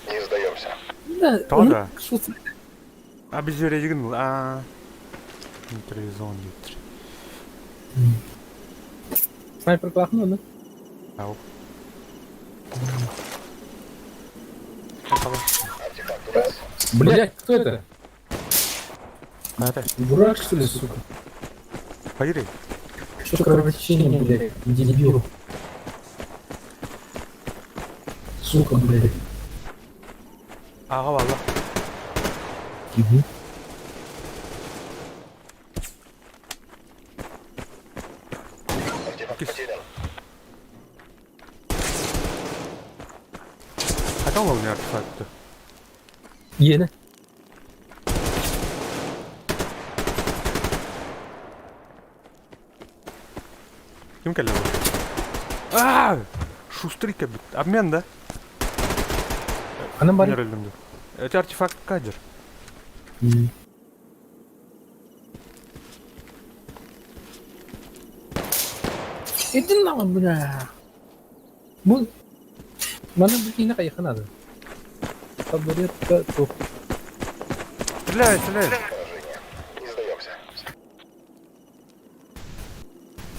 Не сдаемся. Да, Тода. шустрики. А біз жөрегін бұл. Нейтрализован дейтір. Снайпер клахну, да? Ау. Артефакт у нас. Блядь, кто это? Это. Дурак, что ли, сука? Пойри. Что кровотечение, блядь? Дебил. Сука, блядь. Аға валла. Артефакт потерян. Қайдан ол не артефакты? Yeni. Кім келді бұл? Шустрый кәбіт. Обмен, да? Анам бар. Мир өлімді. Это артефакт кадр. Иди нахуй, бля. Бұл... Mana begini kayak kenal. Табуретка тух. Стреляй! Поражение. Не сдаемся.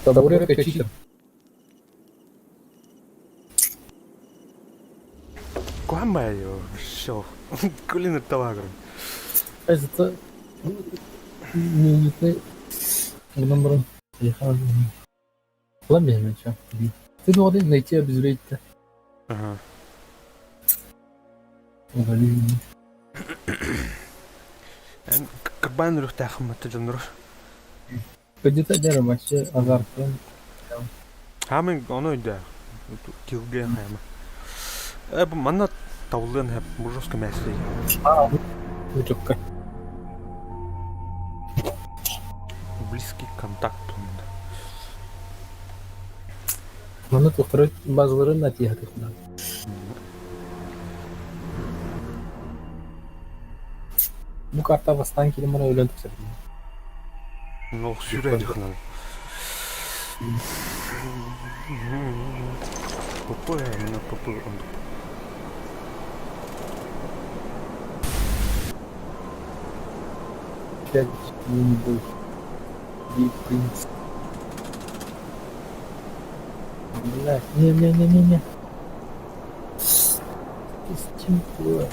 Табуретка читер. Куамайо, шо? Кулинар тавагром. Это... Не... Номером. Ламбе, чё? Ты должен найти обезвредить-то. Ага. Как бы он рухтах матаджанруш. Где-то дерево вообще азартен. Хамин оно иде. Килге хайма. Бу манна тавлын хеп мужуска мәсәле. Вычурка. Близкий контакт бунда. Mana тухтырып базларын натия төхнә. Бу карта бастан килеп моны өйлән төшерде. Ну, сюрәди хнал. Попоя, на попоя он. Пять не Биг принц. Блядь, не. Темпло.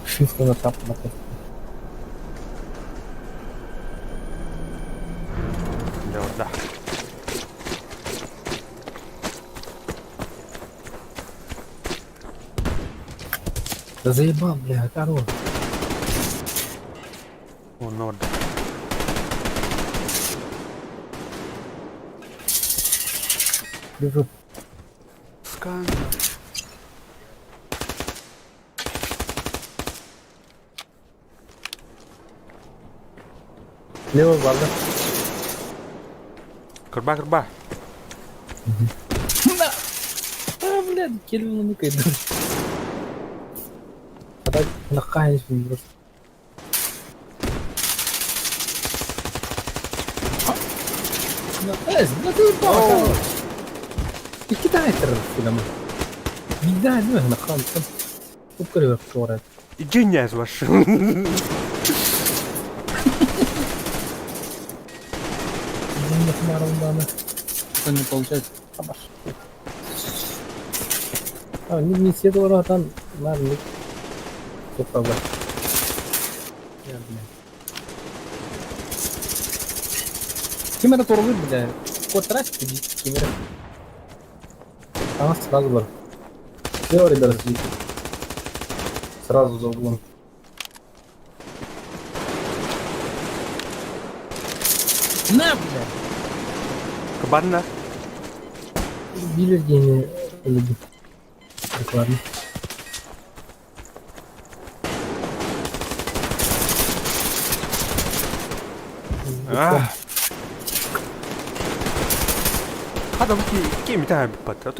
Shift на тап на тест. Да. Да заебал, бля, корова. Он норд. Лежу. Скан. Лево барды. Кырба. Блядь, келін оны кайды. Қадай, наққайын шын просто. Да заебал, корова. И кидай фильмы. Не дай, ну, нахам, там. Укрывай, кто Иди не из ваш. Что не получается? Не седло, там, наверное, все правда. Кемера турбы, бля. Кот тратит, кемера. А, сразу бар. Теория даже сразу за углом. На, бля! Кабанна. Билергейны люди. Так, ладно. Hadi bir tane bir patlat.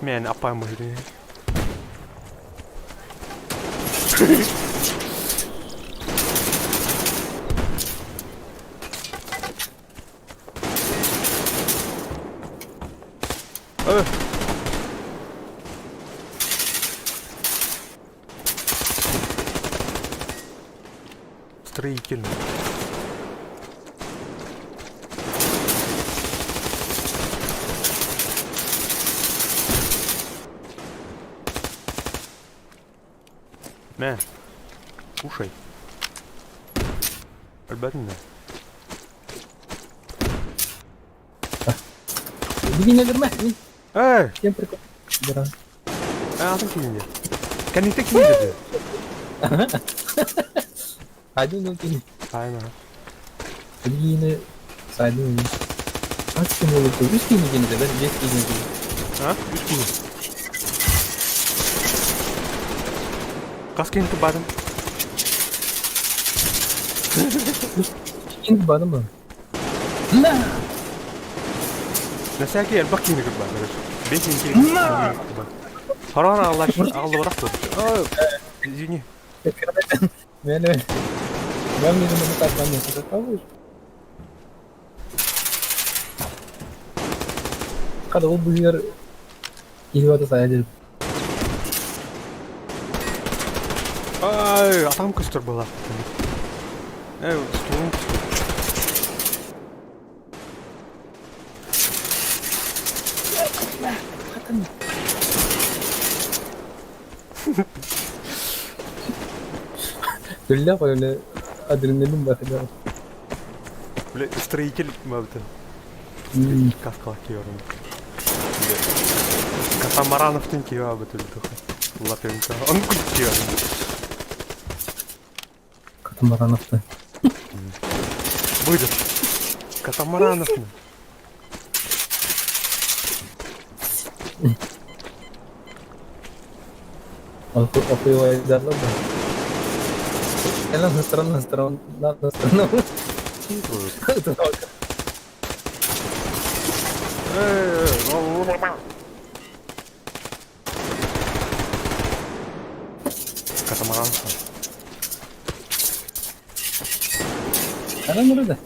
Men apayım bu hediye. Строительный. Мен, кушай. Альбатина. Begini girme. Эй! Yang prikop. Berang. Aldın kimini? Kendine kim dedi? Aduh nu kini. Aynen. Begini. Sadu ini. Aç mulut tu. Üç kini kini de. Ben beş kini kini. Ha? 3 kilo. Kaç kilo badım? Kini badım mı? Nah. Nasıl ki el bakayım gibi badım. 5 kilo. Haran Allah aşkına aldı bıraktı. Извини. Ben dedim bunu takmam nasıl tavuş. Kada o bu yer geliyordu saya dedim. Ay, atam kıstır bu laf. Evet, stolum kıstır. Öyle apa öyle adrenalin bakıyor. Böyle строитель мабыты. Каскалak yiyorum. Катамарановтың киyor abi türlü toka. Лапенко. Он кутуyor. Katamaranof'ta. Buydu. Katamaranov mu? Okuyor ederler de. Elan na strana. Katamaranov. Elan nerede?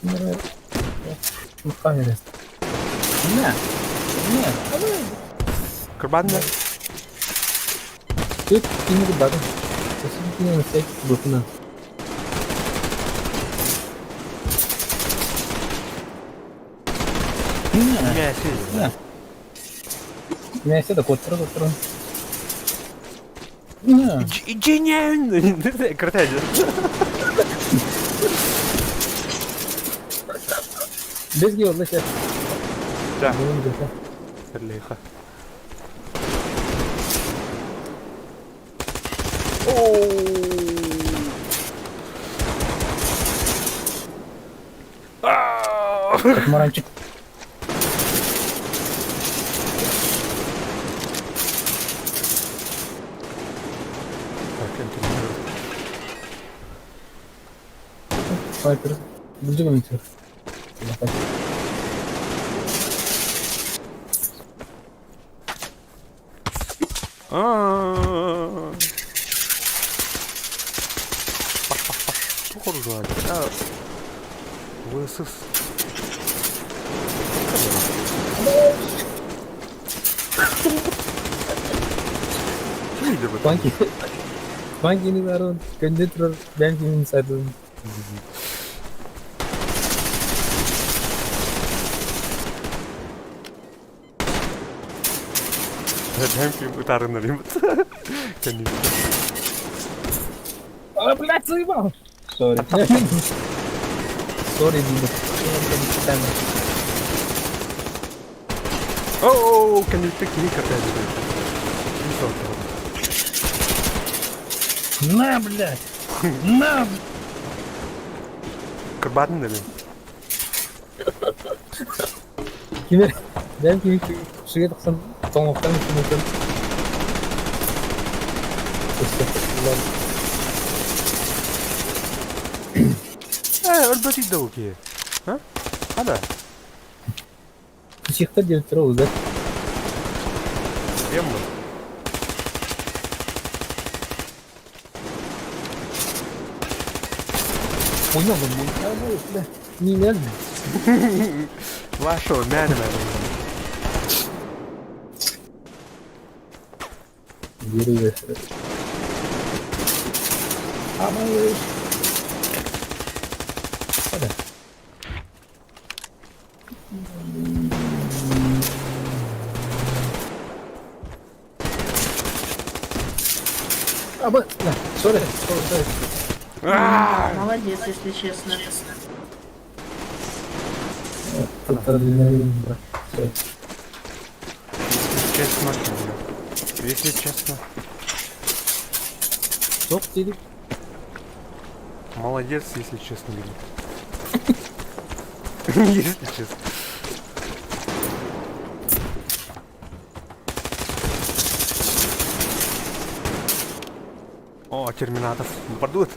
Nerede? Mutfağa neresi? Ne? Kırban ne? Тут ini ke badan. Sesuatu yang saya berkenan. Мясо. Neyse de kotor. Cenyen. Nerede? Kırtacı. Без геолога сейчас. Да. Будем где-то. Лихо. Katmarançık. Sniper. Bulduk mu bitiyor? Çok olur o halde. Ya. Bu hırsız. Kimiydi bu? Banki ini baru ganti terus banking satu. Hem film utarınlarıyım. Kendimi. Oh, belat sih bang. Sorry. Sorry dulu. Oh, can you take me katanya? Ini soal. На, блядь! На! Kırbaatın da benim. Kimi? Ben kimi suya tıksam toңоқтан mümkün. Ölbeti de o ki. Ha? Hadi. Çıktı diyor uzat. Değil mi? Oynamadım bu. Ya bu işte. Niye mi? Вашо, merdiven. Geri ver. Ama hadi. Ama sorry. Молодец, если честно. Честно. Если честно. Çok dedik. Молодец, если честно говорю. Если честно. О, терминатор. Нападут.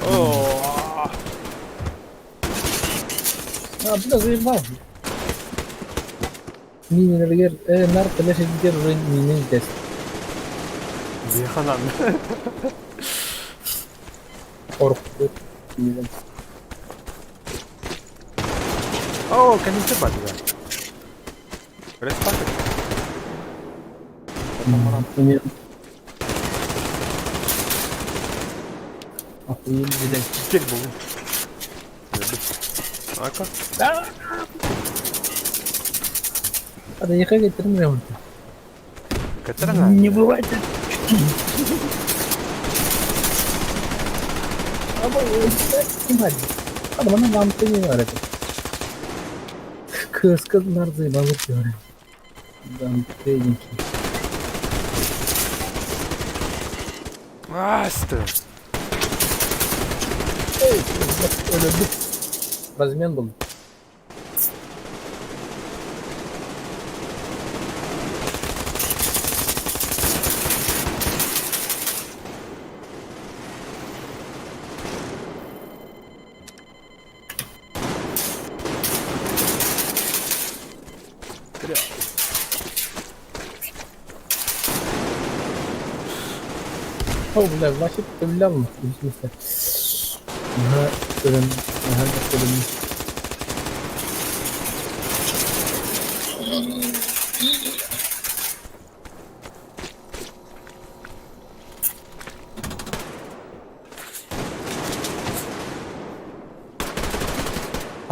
О. Biraz var. Mineler nar flash ediyor mine test. Yahanan. Korktu. Oh, can you step out of that? Respect it. Ini. Aku ini jadi. Gel buldum. Geldim. Arka. Ada yıka getirmiyor. Kaçıran abi. Не бывает. Ama gimana? Ada mana lampunya ada. Kız nerede balık diyor. Lampu Астı. öldü. Razmen buldum. Oh, бля, значит, стрелял. Ага, ölüm. Aha, ölüm.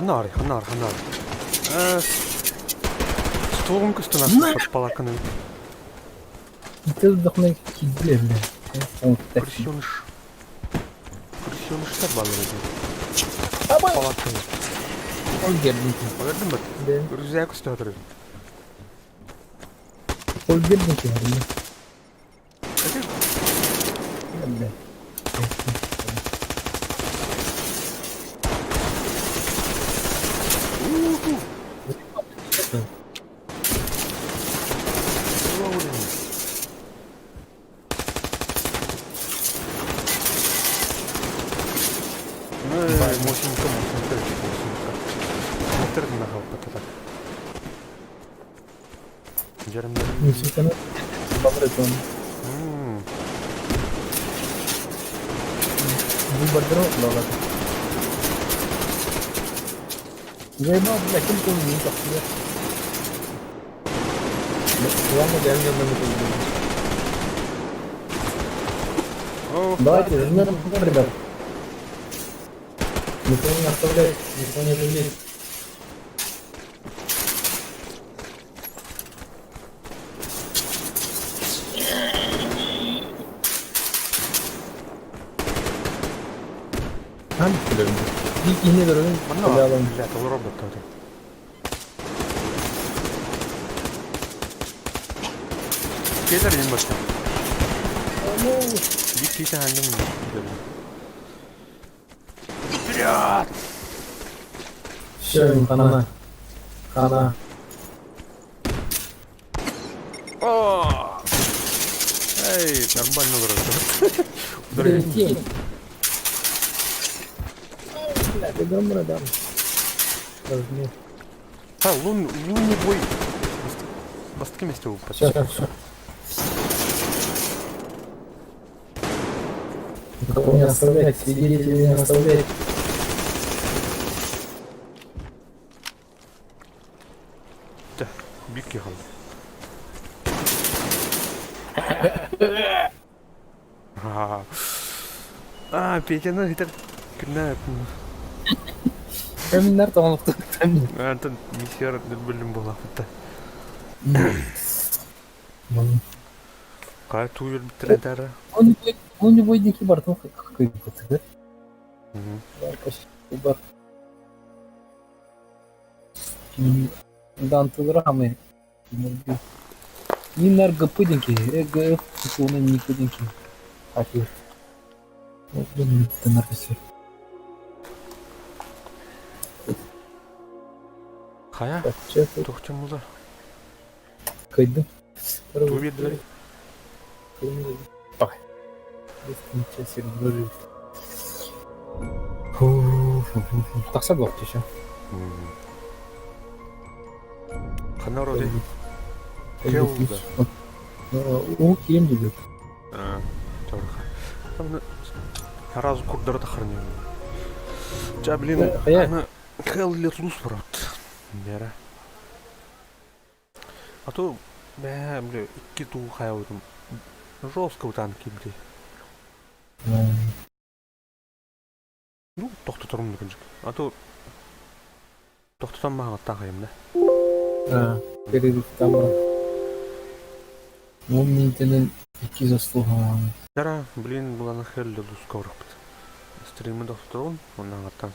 Ханар. Столом кыстына под палаканы. Ты вдохнул бля. Күрсөныш. Күрсөныштер балыры. Ama Палаканы. ol geldi. Gördün mü? De, Күрсөк үстө отуруп. ol geldi ki. Бля. Мощненько. Мусорный нахал потом. Жарим. Несмотря на бомбардировку, бомбардировку ловят. Заебал, бля, только не так нет. Главное, реально надо это. Давайте, жмем, ребят. Никто не оставляет, никто не жалеет. Ini turun Mana? ke dalam. Lihat, kalau robot tadi. Kita ada yang macam. Di kita hanya Lihat. Шерин, хана. Хана. Oh. Hey, нормально вроде. Прилетел. Бля, ты громко дам. Возьми. Лунный бой. Баски вместе упадет. Сейчас. Никого не оставлять, свидетелей не оставлять. Да, бик ехал. Петя, ну это кінә. Каминар тамақты. Антон миссия бөлім бола фыта. Қай туыр бітіреді. Он не будет никаких бортов, как какой-то, да? Почти бар. Да, антиграммы. Минар гапыденький, ЭГФ, он не куденький. Ахи. Вот, блин, ты наркоси. Қая? Так, чекай. Тоқчым мұлда. Кайда? Тур еді. Ой. Ничего себе, говорю. Так согласен еще. Қана роде. Келді. О, кем идет. Жорға. Разу құрдырды қырны. Жа, блин, ана Хелли лус брат. Нера. А то, бля, икки туу қая ойдым. Жестко ұтан кемде. Ну, тоқтатырым мүмкін жүк. А то, тоқтатам маған аттағайым да. Перерыв там. Он мне тянет икки заслуга. Жара, блин, бұл ана Хелли лус қорық біт. Стримі тоқтатырым, оннан аттан.